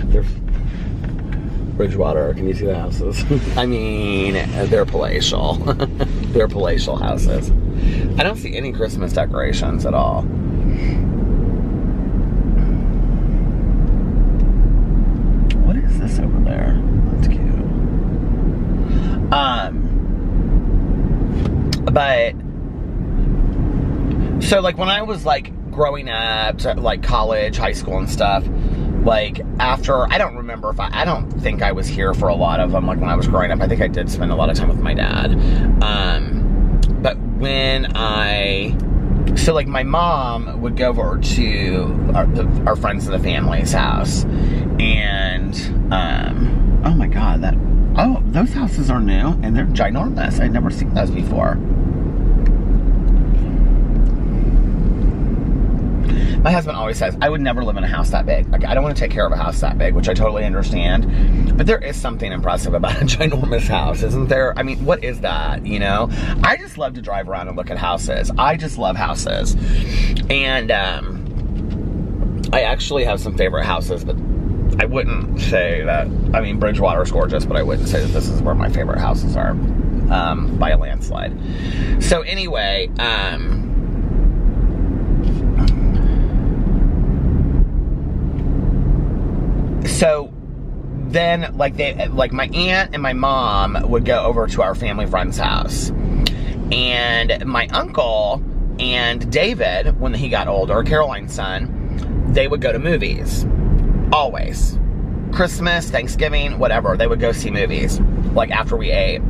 They're Bridgewater. Can you see the houses? I mean, they're palatial. They're palatial houses. I don't see any Christmas decorations at all. What is this over there? That's cute. But so, like, when I was, like, growing up to, like, college, high school and stuff, like, after, I don't remember if I don't think I was here for a lot of them, like, when I was growing up. I think I did spend a lot of time with my dad. But when so, like, my mom would go over to our friends in the family's house, and, oh my God, those houses are new, and they're ginormous. I'd never seen those before. My husband always says, I would never live in a house that big. Like, I don't want to take care of a house that big, which I totally understand. But there is something impressive about a ginormous house, isn't there? I mean, what is that, you know? I just love to drive around and look at houses. I just love houses. And I actually have some favorite houses, but I wouldn't say that, I mean, Bridgewater is gorgeous, but I wouldn't say that this is where my favorite houses are by a landslide. So anyway, so then, like, my aunt and my mom would go over to our family friend's house, and my uncle and David, when he got older, Caroline's son, they would go to movies. Always. Christmas, Thanksgiving, whatever, they would go see movies, like, after we ate.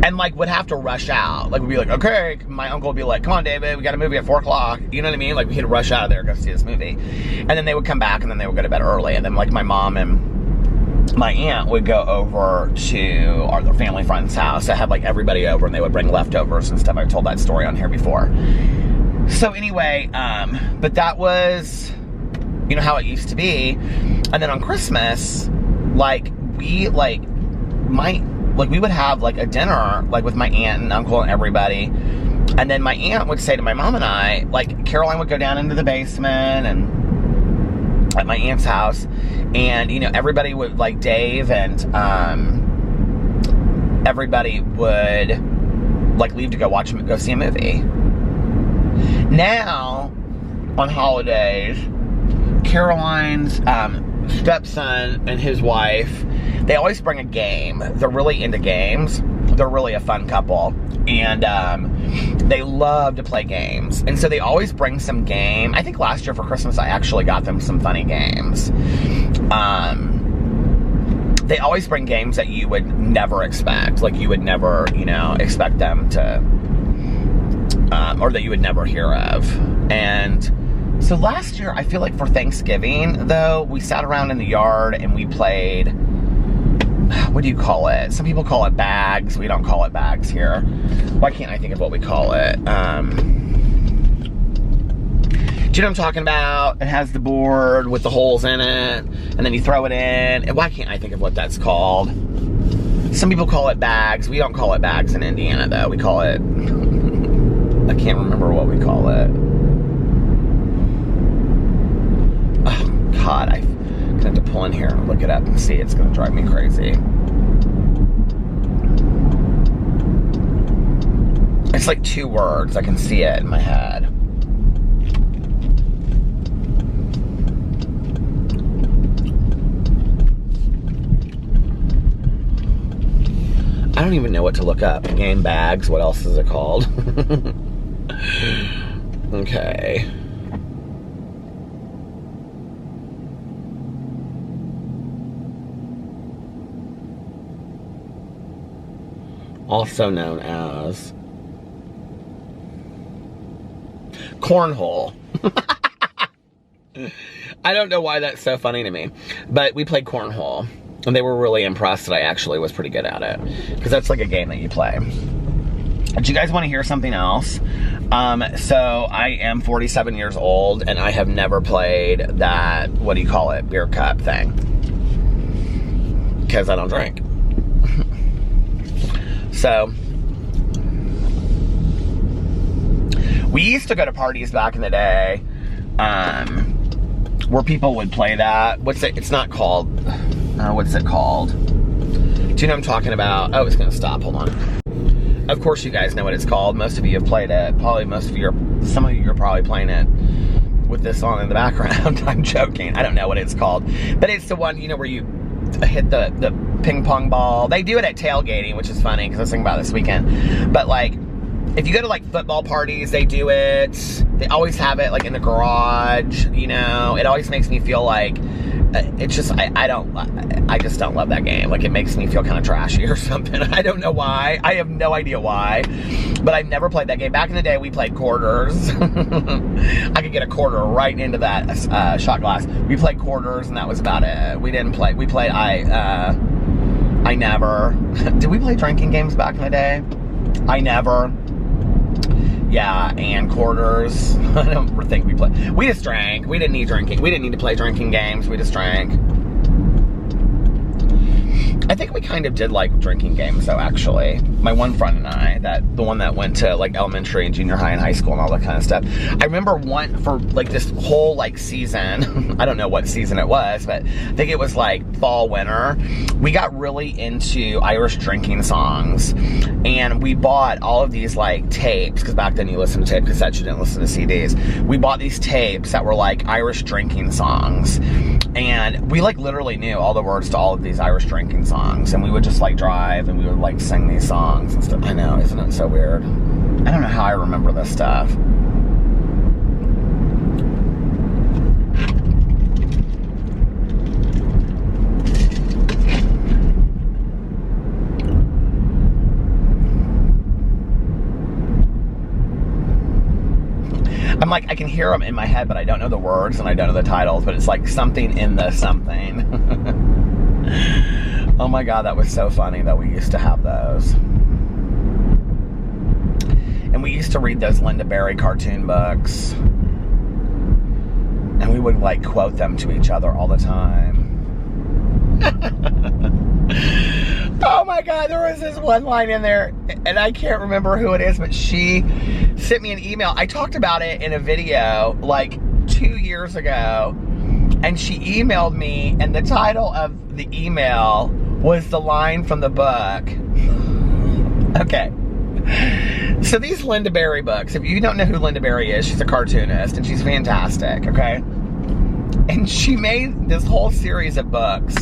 And, like, would have to rush out. Like, we'd be like, okay, my uncle would be like, come on, David, we got a movie at 4 o'clock. You know what I mean? Like, we had to rush out of there and go see this movie. And then they would come back, and then they would go to bed early. And then, like, my mom and my aunt would go over to their family friend's house. I had, like, everybody over, and they would bring leftovers and stuff. I've told that story on here before. So, anyway, but that was, you know, how it used to be. And then on Christmas, like, we, like, like, we would have, like, a dinner, like, with my aunt and uncle and everybody. And then my aunt would say to my mom and I, like, Caroline would go down into the basement and at my aunt's house. And, you know, everybody would, like, Dave and everybody would, like, leave to go see a movie. Now, on holidays, Caroline's stepson and his wife, they always bring a game. They're really into games. They're really a fun couple. And they love to play games. And so they always bring some game. I think last year for Christmas, I actually got them some funny games. They always bring games that you would never expect. Like, you would never, you know, expect them to, or that you would never hear of. And so last year, I feel like for Thanksgiving, though, we sat around in the yard and we played, what do you call it? Some people call it bags. We don't call it bags here. Why can't I think of what we call it? Do you know what I'm talking about? It has the board with the holes in it, and then you throw it in. And why can't I think of what that's called? Some people call it bags. We don't call it bags in Indiana, though. We call it, I can't remember what we call it. Oh, God, I'm gonna have to pull in here and look it up and see. It's gonna drive me crazy. It's like 2 words. I can see it in my head. I don't even know what to look up. Game bags. What else is it called? Okay. Also known as cornhole. I don't know why that's so funny to me, but we played cornhole, and they were really impressed that I actually was pretty good at it, because that's like a game that you play. Do you guys want to hear something else? So I am 47 years old, and I have never played that, what do you call it, beer cup thing, because I don't drink. So, we used to go to parties back in the day, where people would play that. It's not called, what's it called? Do you know what I'm talking about? Oh, it's gonna stop, hold on. Of course you guys know what it's called. Most of you have played it. Probably some of you are probably playing it with this song in the background. I'm joking, I don't know what it's called. But it's the one, you know, where you hit the ping pong ball. They do it at tailgating, which is funny because I was thinking about it this weekend. But like, if you go to like football parties, they do it. They always have it like in the garage, you know. It always makes me feel like, it's just, I just don't love that game. Like, it makes me feel kind of trashy or something. I don't know why. I have no idea why. But I've never played that game. Back in the day, we played quarters. I could get a quarter right into that shot glass. We played quarters, and that was about it. We didn't play. We played, I never. Did we play drinking games back in the day? I never. Yeah, and quarters. I don't think we played. We just drank. We didn't need drinking. We didn't need to play drinking games. We just drank. I think we kind of did like drinking games, though, actually. My one friend and I, the one that went to like elementary and junior high and high school and all that kind of stuff. I remember one for like this whole like season. I don't know what season it was, but I think it was like fall, winter. We got really into Irish drinking songs, and we bought all of these like tapes, because back then you listened to tape cassettes, you didn't listen to CDs. We bought these tapes that were like Irish drinking songs, and we like literally knew all the words to all of these Irish drinking songs, and we would just like drive and we would like sing these songs and stuff. I know, isn't it so weird? I don't know how I remember this stuff. I'm like, I can hear them in my head, but I don't know the words and I don't know the titles, but it's like something in the something. Oh my God, that was so funny that we used to have those. And we used to read those Linda Berry cartoon books. And we would like quote them to each other all the time. Oh my my God, there was this one line in there, and I can't remember who it is, but she sent me an email. I talked about it in a video like 2 years ago, and she emailed me, and the title of the email was the line from the book. Okay. So these Linda Berry books, if you don't know who Linda Berry is, she's a cartoonist, and she's fantastic, okay? And she made this whole series of books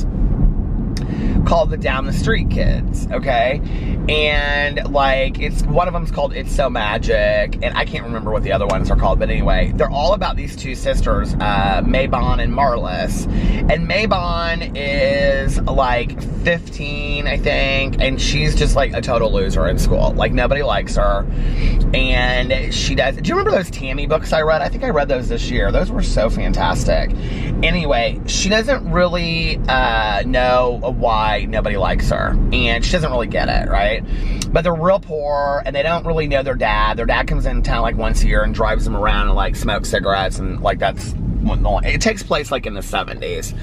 called the Down the Street Kids, okay? And like, it's one of them's called It's So Magic, and I can't remember what the other ones are called, but anyway, they're all about these two sisters, Monn and Marlis. And Monn is like 15, I think, and she's just like a total loser in school. Like, nobody likes her. And she does, do you remember those Tammy books I read? I think I read those this year. Those were so fantastic. Anyway, she doesn't really know why nobody likes her, and she doesn't really get it, right? But they're real poor, and they don't really know their dad. Their dad comes in town like once a year and drives them around and like smokes cigarettes, and like that's, it takes place like in the 70s.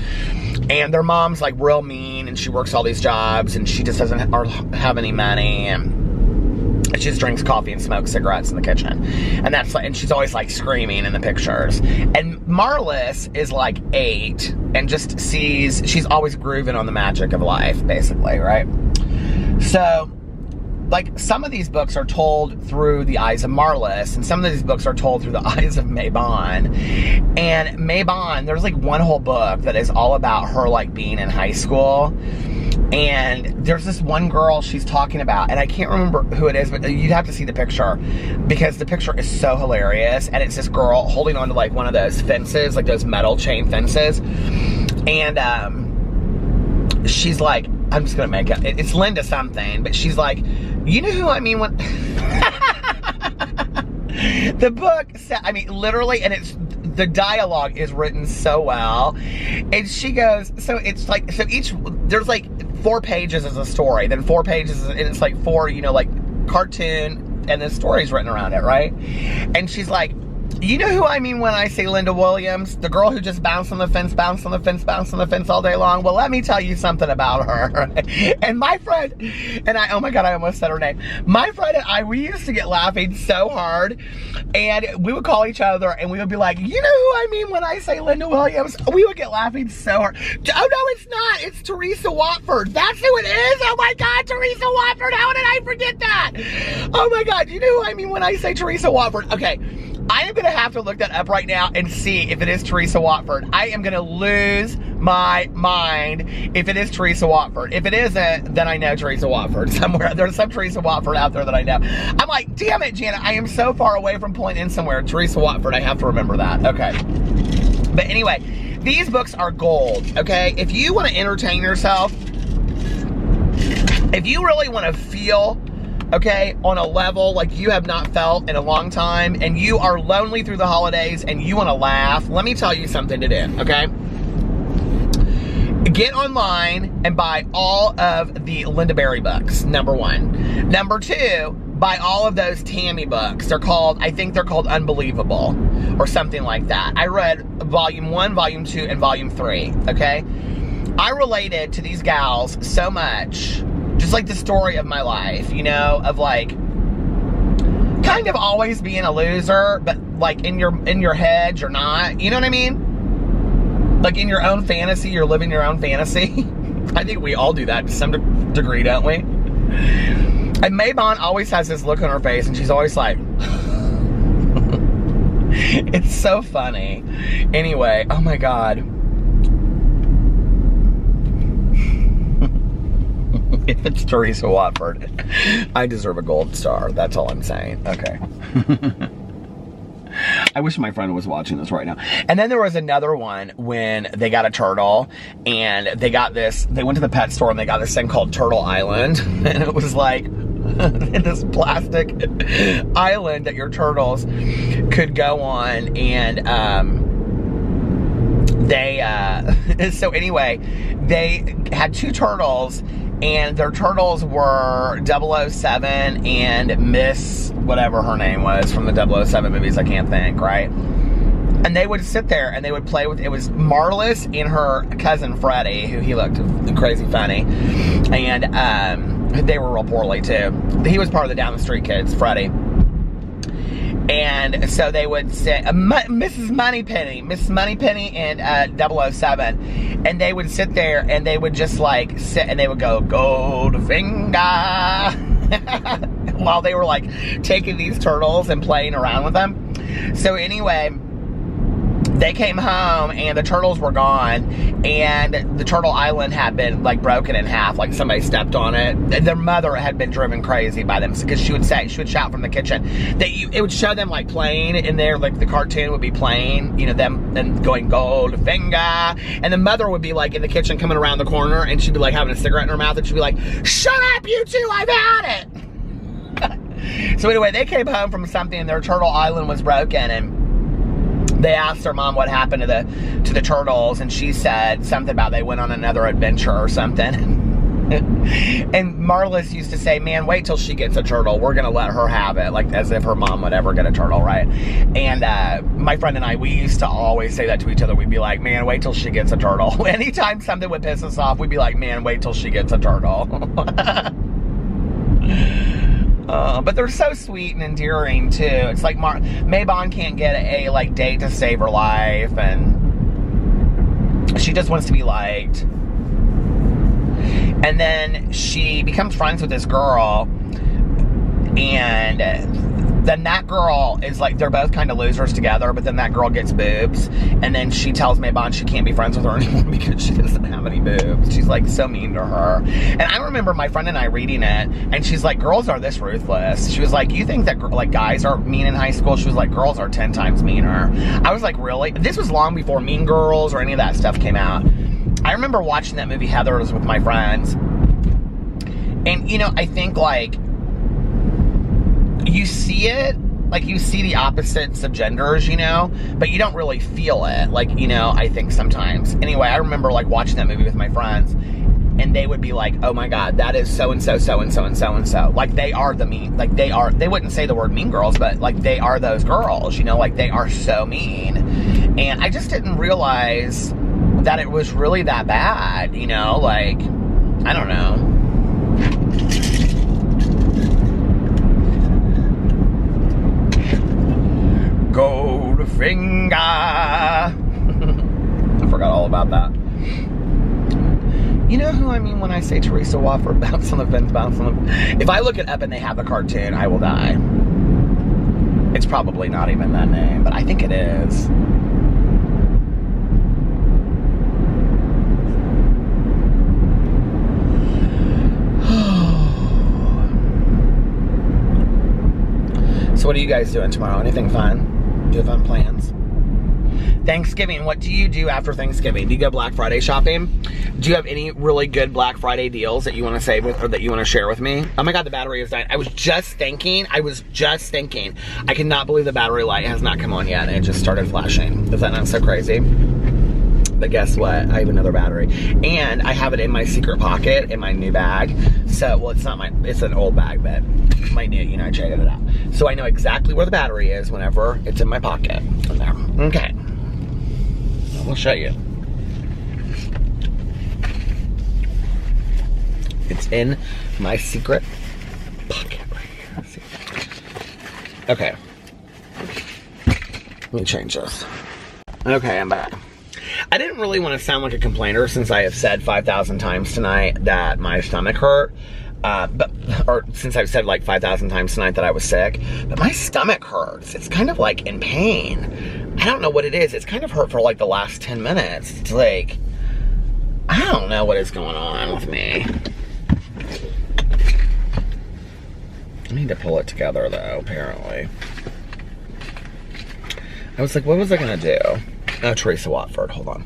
And their mom's like real mean, and she works all these jobs, and she just doesn't have any money, and she just drinks coffee and smokes cigarettes in the kitchen. And that's like, and she's always like screaming in the pictures. And Marlis is like 8 and just sees, she's always grooving on the magic of life, basically, right? So, like, some of these books are told through the eyes of Marlis, and some of these books are told through the eyes of Monn. And Monn, there's like one whole book that is all about her like being in high school. And there's this one girl she's talking about, and I can't remember who it is, but you'd have to see the picture, because the picture is so hilarious. And it's this girl holding onto like one of those fences, like those metal chain fences. And she's like, I'm just gonna make it, it's Linda something, but she's like, you know who I mean when the book, I mean, literally, and it's, the dialogue is written so well. And she goes, so it's like, so each, there's like 4 pages as a story, then 4 pages, and it's like 4, you know, like cartoon, and the story's written around it, right? And she's like, you know who I mean when I say Linda Williams? The girl who just bounced on the fence, bounced on the fence, bounced on the fence all day long? Well, let me tell you something about her. And my friend, and I, oh my God, I almost said her name. My friend and I, we used to get laughing so hard, and we would call each other, and we would be like, you know who I mean when I say Linda Williams? We would get laughing so hard. Oh no, it's not. It's Teresa Watford. That's who it is. Oh my God, Teresa Watford. How did I forget that? Oh my God, you know who I mean when I say Teresa Watford? Okay. I am going to have to look that up right now and see if it is Teresa Watford. I am going to lose my mind if it is Teresa Watford. If it isn't, then I know Teresa Watford somewhere. There's some Teresa Watford out there that I know. I'm like, damn it, Janet, I am so far away from pulling in somewhere. Teresa Watford, I have to remember that. Okay. But anyway, these books are gold, okay? If you want to entertain yourself, if you really want to feel, okay, on a level like you have not felt in a long time, and you are lonely through the holidays and you want to laugh, let me tell you something to do, okay? Get online and buy all of the Linda Berry books, number 1. Number 2, buy all of those Tammy books. They're called, I think they're called Unbelievable or something like that. I read volume 1, volume 2, and volume 3, okay? I related to these gals so much. Just like the story of my life, you know, of like kind of always being a loser, but like in your head you're not, you know what I mean? Like in your own fantasy, you're living your own fantasy. I think we all do that to some degree, don't we? And Monn always has this look on her face, and she's always like, it's so funny. Anyway, oh my God. If it's Teresa Watford, I deserve a gold star. That's all I'm saying. Okay. I wish my friend was watching this right now. And then there was another one when they got a turtle, and they got this, they went to the pet store and they got this thing called Turtle Island. And it was like this plastic island that your turtles could go on. And so anyway, they had 2 turtles, and their turtles were 007 and Miss whatever her name was from the 007 movies, I can't think, right? And they would sit there and they would play with, it was Marlis and her cousin Freddie, who he looked crazy funny. And They were real poorly too. He was part of the down the street kids, Freddie. And so they would say, Mrs. Moneypenny and 007. And they would sit there and they would just like sit and they would go, Goldfinger, while they were like taking these turtles and playing around with them. So anyway, they came home and the turtles were gone, and the turtle island had been like broken in half, like somebody stepped on it. Their mother had been driven crazy by them because she would shout from the kitchen. It would show them like playing in there, like the cartoon would be playing, you know, them and going Goldfinger, and the mother would be like in the kitchen coming around the corner, and she'd be like having a cigarette in her mouth, and she'd be like, "Shut up, you two! I've had it." So anyway, they came home from something, and their turtle island was broken, and they asked their mom what happened to the turtles, and she said something about they went on another adventure or something. And Marlis used to say, man, wait till she gets a turtle. We're going to let her have it, like as if her mom would ever get a turtle, right? And my friend and I, we used to always say that to each other. We'd be like, man, wait till she gets a turtle. Anytime something would piss us off, we'd be like, man, wait till she gets a turtle. But they're so sweet and endearing too. It's like Monn can't get a like date to save her life, and she just wants to be liked. And then she becomes friends with this girl, and then that girl is like, they're both kind of losers together, but then that girl gets boobs, and then she tells Monn she can't be friends with her anymore because she doesn't have any boobs. She's like so mean to her. And I remember my friend and I reading it, and she's like, girls are this ruthless. She was like, you think that like guys are mean in high school? She was like, girls are 10 times meaner. I was like, really? This was long before Mean Girls or any of that stuff came out. I remember watching that movie Heathers with my friends, and you know, I think like you see it, like you see the opposites of genders, you know, but you don't really feel it, like, you know, I think sometimes. Anyway, I remember like watching that movie with my friends, and they would be like, oh my god, that is so-and-so, so-and-so, and so-and-so. Like, they are the mean, like they wouldn't say the word mean girls, but like they are those girls, you know, like they are so mean. And I just didn't realize that it was really that bad, you know, like, I don't know. Goldfinger. I forgot all about that. You know who I mean when I say Teresa Wofford, bounce on the fence, bounce on the... If I look it up and they have the cartoon, I will die. It's probably not even that name, but I think it is. So what are you guys doing tomorrow? Anything fun? Do you have fun plans? Thanksgiving, what do you do after Thanksgiving? Do you go Black Friday shopping? Do you have any really good Black Friday deals that you want to save with, or that you want to share with me? Oh my god, the battery is dying. I was just thinking, I cannot believe the battery light has not come on yet, and it just started flashing. Is that not so crazy? But guess what? I have another battery. And I have it in my secret pocket in my new bag. So, well, it's not my, it's an old bag, but my new, you know, I traded it out. So I know exactly where the battery is whenever it's in my pocket. In there. Okay. I'll show you. It's in my secret pocket right here. See? Okay. Let me change this. Okay, I'm back. I didn't really want to sound like a complainer since I have said 5,000 times tonight that my stomach hurt. Or since I've said like 5,000 times tonight that I was sick. But my stomach hurts. It's kind of like in pain. I don't know what it is. It's kind of hurt for like the last 10 minutes. It's like, I don't know what is going on with me. I need to pull it together though, apparently. I was like, what was I gonna do? Oh, Teresa Watford, hold on.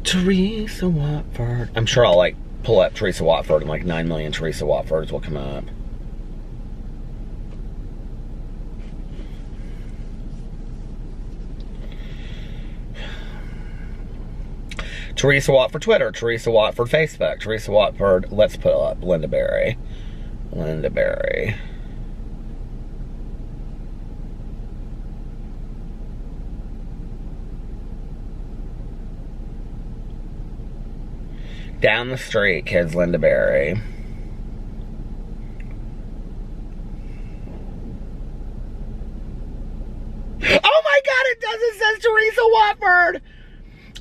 Teresa Watford. I'm sure I'll like pull up Teresa Watford and like 9 million Teresa Watfords will come up. Teresa Watford Twitter, Teresa Watford Facebook, Teresa Watford, let's put up Linda Berry. Linda Berry. Down the street, kids, Linda Berry. Oh my God, it does. It says Teresa Watford.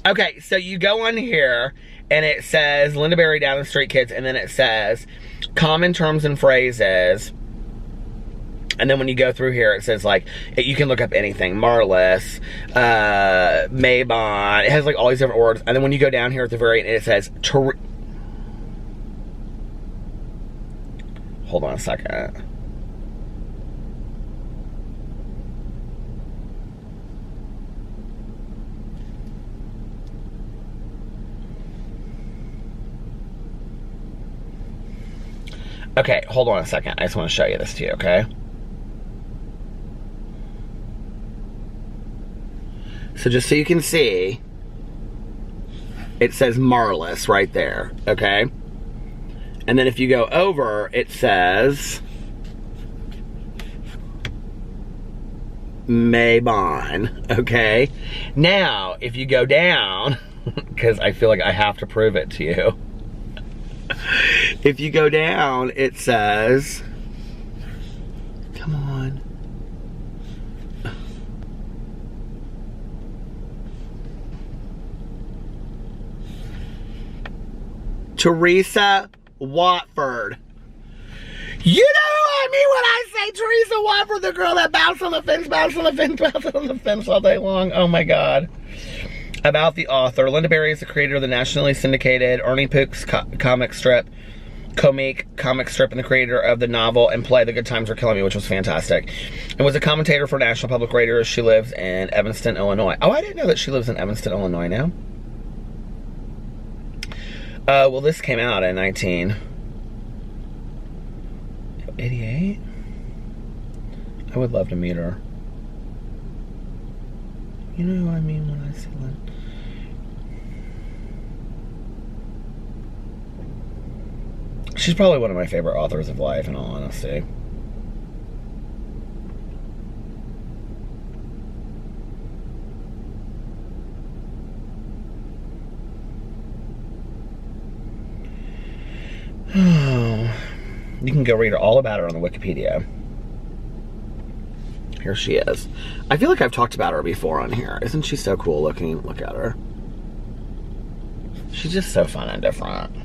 Okay, so you go on here and it says Linda Berry, Down the Street, kids, and then it says common terms and phrases. And then when you go through here, it says like, you can look up anything. Marlis, Maybon. It has like all these different words. And then when you go down here at the very end, it says, hold on a second. Okay, hold on a second. I just want to show you this to you, okay? So just so you can see, it says Marlis right there, okay? And then if you go over, it says Maybon, okay? Now, if you go down, because I feel like I have to prove it to you. If you go down, it says, come on. Teresa Watford. You know who I mean when I say Teresa Watford, the girl that bounced on the fence, bounced on the fence, bounced on the fence all day long. Oh my God. About the author. Linda Berry is the creator of the nationally syndicated Ernie Pooks comic strip, comic strip, and the creator of the novel and play The Good Times Are Killing Me, which was fantastic. And was a commentator for National Public Radio. She lives in Evanston, Illinois. Oh, I didn't know that she lives in Evanston, Illinois now. Well, this came out in 1988. I would love to meet her. You know what I mean when I say that? She's probably one of my favorite authors of life, in all honesty. Oh, you can go read all about her on the Wikipedia. Here she is. I feel like I've talked about her before on here. Isn't she so cool looking? Look at her. She's just so fun and different.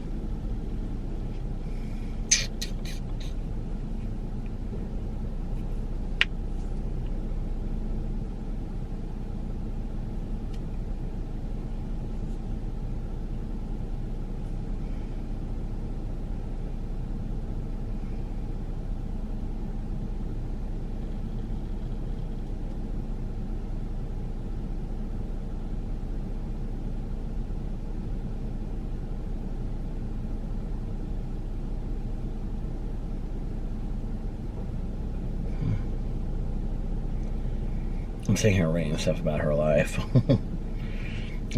I'm sitting here reading stuff about her life. Do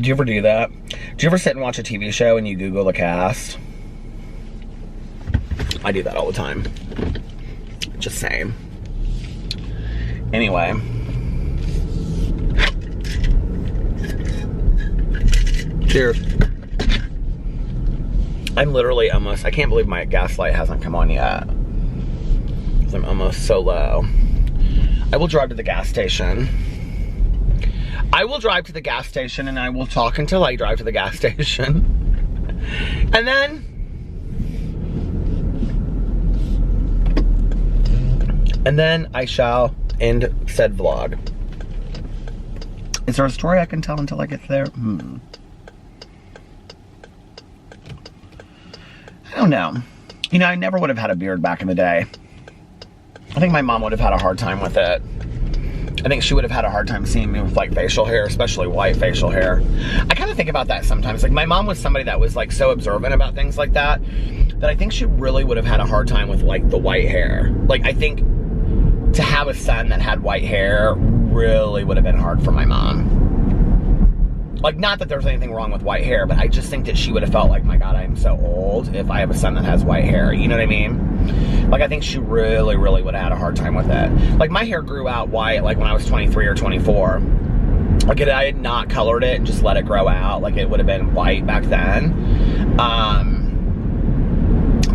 you ever do that? Do you ever sit and watch a TV show and you Google the cast? I do that all the time. Just saying. Anyway. Cheers. I'm literally almost, I can't believe my gas light hasn't come on yet. Because I'm almost so low. I will drive to the gas station. I will drive to the gas station and I will talk until I drive to the gas station. And then I shall end said vlog. Is there a story I can tell until I get there? I don't know. You know, I never would have had a beard back in the day. I think my mom would have had a hard time with it. I think she would have had a hard time seeing me with like facial hair, especially white facial hair. I kind of think about that sometimes. Like my mom was somebody that was like so observant about things like that, that I think she really would have had a hard time with like the white hair. Like I think to have a son that had white hair really would have been hard for my mom. Like, not that there's anything wrong with white hair, but I just think that she would have felt like, my God, I'm so old if I have a son that has white hair. You know what I mean? Like, I think she really, really would have had a hard time with it. Like, my hair grew out white, like, when I was 23 or 24. Like, I had not colored it and just let it grow out. Like, it would have been white back then.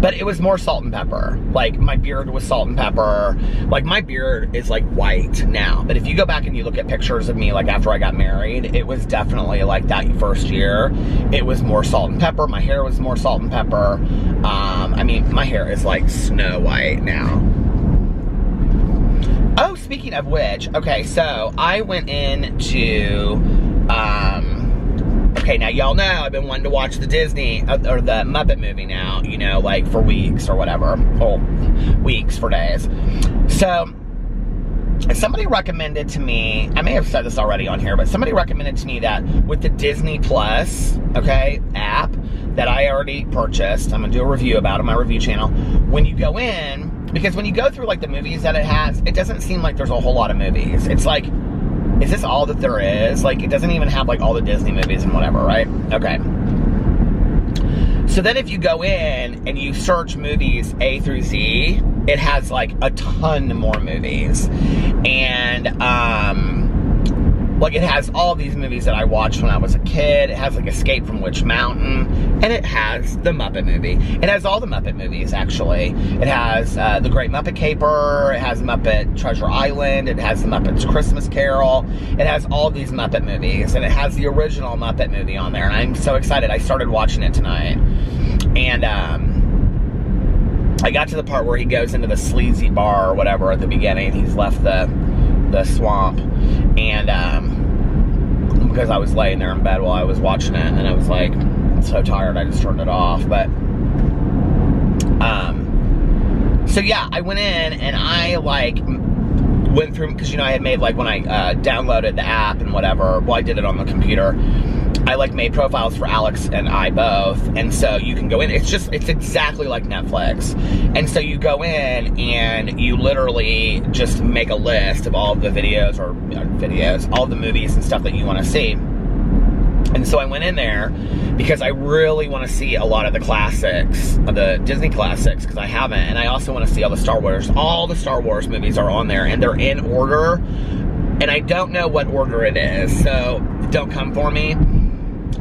But it was more salt and pepper. Like, my beard was salt and pepper. Like, my beard is, like, white now. But if you go back and you look at pictures of me, like, after I got married, it was definitely, like, that first year. It was more salt and pepper. My hair was more salt and pepper. I mean, my hair is, like, snow white now. Oh, speaking of which, okay, so I went into, okay, now y'all know I've been wanting to watch the Disney, or the Muppet movie now, you know, like for weeks or whatever. Oh, weeks for days. So, somebody recommended to me, I may have said this already on here, but somebody recommended to me that with the Disney Plus, okay, app that I already purchased, I'm going to do a review about it on my review channel, when you go in, because when you go through like the movies that it has, it doesn't seem like there's a whole lot of movies. It's like, is this all that there is? Like, it doesn't even have like all the Disney movies and whatever, right? Okay. So then if you go in and you search movies A through Z, it has like a ton more movies. And, like, it has all these movies that I watched when I was a kid. It has, like, Escape from Witch Mountain. And it has the Muppet movie. It has all the Muppet movies, actually. It has The Great Muppet Caper. It has Muppet Treasure Island. It has the Muppets Christmas Carol. It has all these Muppet movies. And it has the original Muppet movie on there. And I'm so excited. I started watching it tonight. And, I got to the part where he goes into the sleazy bar or whatever at the beginning. He's left the swamp. And, because I was laying there in bed while I was watching it, and I was like, so tired, I just turned it off. But, so yeah, I went in and I, like, went through, because, you know, I had made, like, when I downloaded the app and whatever, well, I did it on the computer, I, like, made profiles for Alex and I both, and so you can go in, it's exactly like Netflix, and so you go in and you literally just make a list of all of the videos, all the movies and stuff that you want to see. And so I went in there because I really want to see a lot of the classics, the Disney classics, because I haven't, and I also want to see all the Star Wars. All the Star Wars movies are on there, and they're in order, and I don't know what order it is, so don't come for me.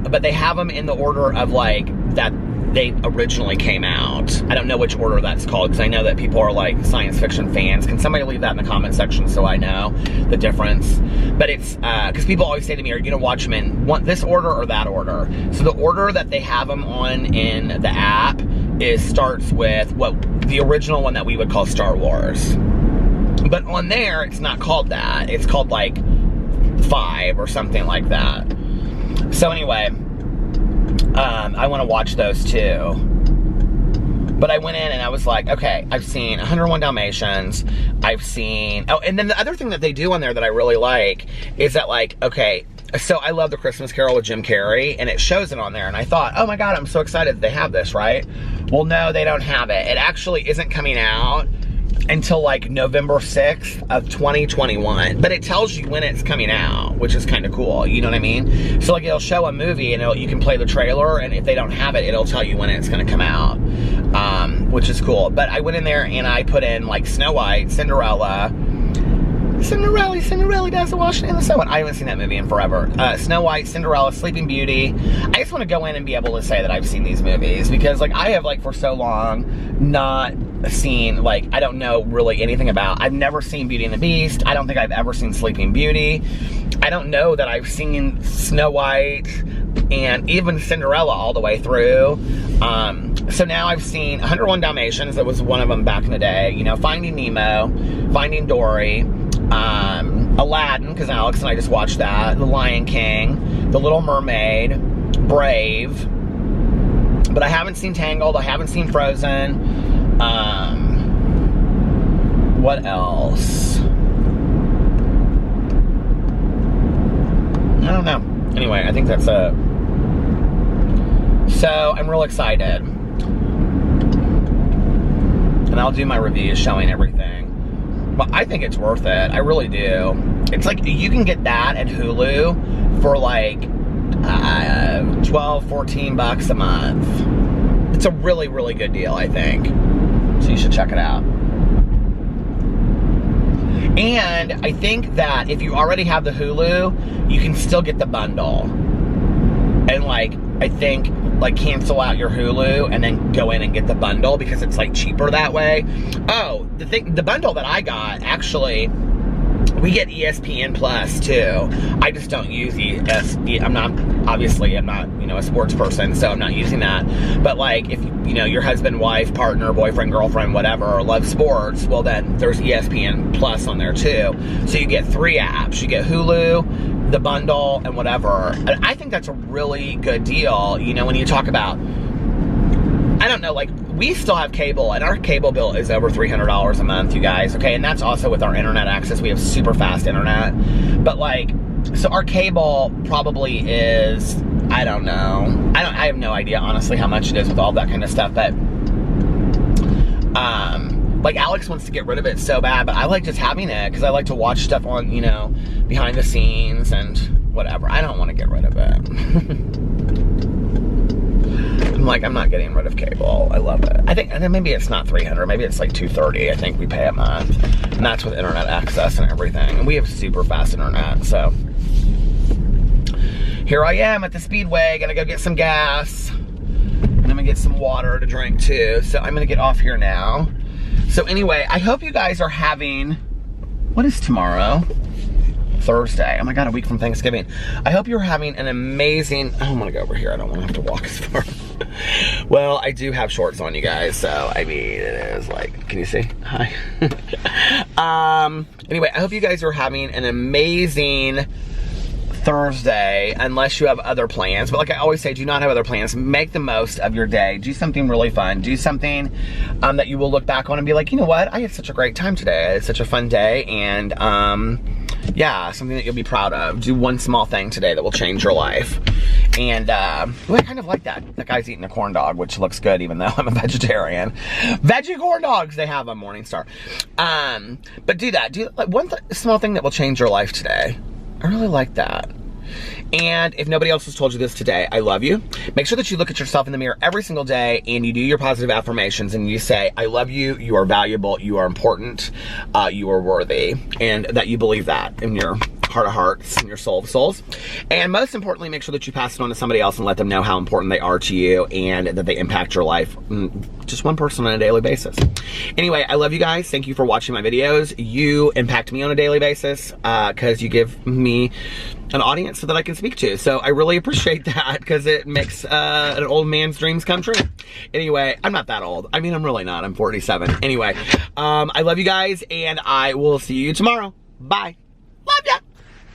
But they have them in the order of, like, that they originally came out. I don't know which order that's called, because I know that people are, like, science fiction fans. Can somebody leave that in the comment section so I know the difference? But it's, because people always say to me, are you going to watch them in this order or that order? So the order that they have them on in the app starts with the original one that we would call Star Wars. But on there, it's not called that. It's called, like, 5 or something like that. So anyway, I want to watch those too. But I went in and I was like, okay, I've seen 101 Dalmatians. I've seen, oh, and then the other thing that they do on there that I really like is that, like, okay, so I love the Christmas Carol with Jim Carrey, and it shows it on there. And I thought, oh my God, I'm so excited that they have this, right? Well, no, they don't have it. It actually isn't coming out until like November 6th of 2021, but it tells you when it's coming out, which is kind of cool, you know what I mean? So like, it'll show a movie and you can play the trailer, and if they don't have it, it'll tell you when it's going to come out, which is cool. But I went in there and I put in like Snow White, Cinderella does the washing and the sewing. I haven't seen that movie in forever. Snow White, Cinderella, Sleeping Beauty. I just want to go in and be able to say that I've seen these movies, because like I have, like, for so long not seen, like, I don't know really anything about, I've never seen Beauty and the Beast. I don't think I've ever seen Sleeping Beauty. I don't know that I've seen Snow White and even Cinderella all the way through. So now I've seen 101 Dalmatians, that was one of them back in the day, you know, Finding Nemo, Finding Dory, Aladdin, because Alex and I just watched that, The Lion King, The Little Mermaid, Brave, but I haven't seen Tangled, I haven't seen Frozen. What else? I don't know. Anyway, I think that's it. So, I'm real excited. And I'll do my reviews showing everything. But I think it's worth it. I really do. It's like, you can get that at Hulu for like 12, 14 bucks a month. It's a really, really good deal, I think. So you should check it out. And I think that if you already have the Hulu, you can still get the bundle. And like, I think like cancel out your Hulu and then go in and get the bundle because it's like cheaper that way. Oh, the bundle that I got, actually, we get ESPN Plus too. I just don't use I'm not, you know, a sports person, so I'm not using that. But like, if you know, your husband, wife, partner, boyfriend, girlfriend, whatever, love sports, well then there's ESPN Plus on there too. So you get 3 apps. You get Hulu, the bundle, and whatever. And I think that's a really good deal, you know, when you talk about, I don't know, like, we still have cable, and our cable bill is over $300 a month, you guys, okay? And that's also with our internet access. We have super fast internet. But, like, so our cable probably is, I don't know. I have no idea, honestly, how much it is with all that kind of stuff. But, like, Alex wants to get rid of it so bad, but I like just having it because I like to watch stuff on, you know, behind the scenes and whatever. I don't want to get rid of it. I'm like, I'm not getting rid of cable. I love it. I think maybe it's not $300. Maybe it's like $230. I think we pay a month. And that's with internet access and everything. And we have super fast internet, so. Here I am at the Speedway. Gonna go get some gas. And I'm gonna get some water to drink too. So I'm gonna get off here now. So anyway, I hope you guys are having, what is tomorrow? Thursday. Oh my God, a week from Thanksgiving. I hope you're having an amazing, I'm gonna go over here. I don't wanna have to walk as far. Well, I do have shorts on, you guys, so I mean, it is like, can you see? Hi. Anyway, I hope you guys are having an amazing Thursday, unless you have other plans. But like I always say, do not have other plans. Make the most of your day. Do something really fun. Do something that you will look back on and be like, you know what? I had such a great time today. I had such a fun day, and yeah, something that you'll be proud of. Do one small thing today that will change your life. And I kind of like that. That guy's eating a corn dog, which looks good even though I'm a vegetarian. Veggie corn dogs they have on Morningstar. But do that. Do like one small thing that will change your life today. I really like that. And if nobody else has told you this today, I love you. Make sure that you look at yourself in the mirror every single day and you do your positive affirmations and you say, I love you, you are valuable, you are important, you are worthy. And that you believe that in your heart of hearts and your soul of souls. And most importantly, make sure that you pass it on to somebody else and let them know how important they are to you and that they impact your life. Just one person on a daily basis. Anyway, I love you guys. Thank you for watching my videos. You impact me on a daily basis because you give me an audience so that I can speak to. So I really appreciate that because it makes an old man's dreams come true. Anyway, I'm not that old. I mean, I'm really not. I'm 47. Anyway, I love you guys and I will see you tomorrow. Bye.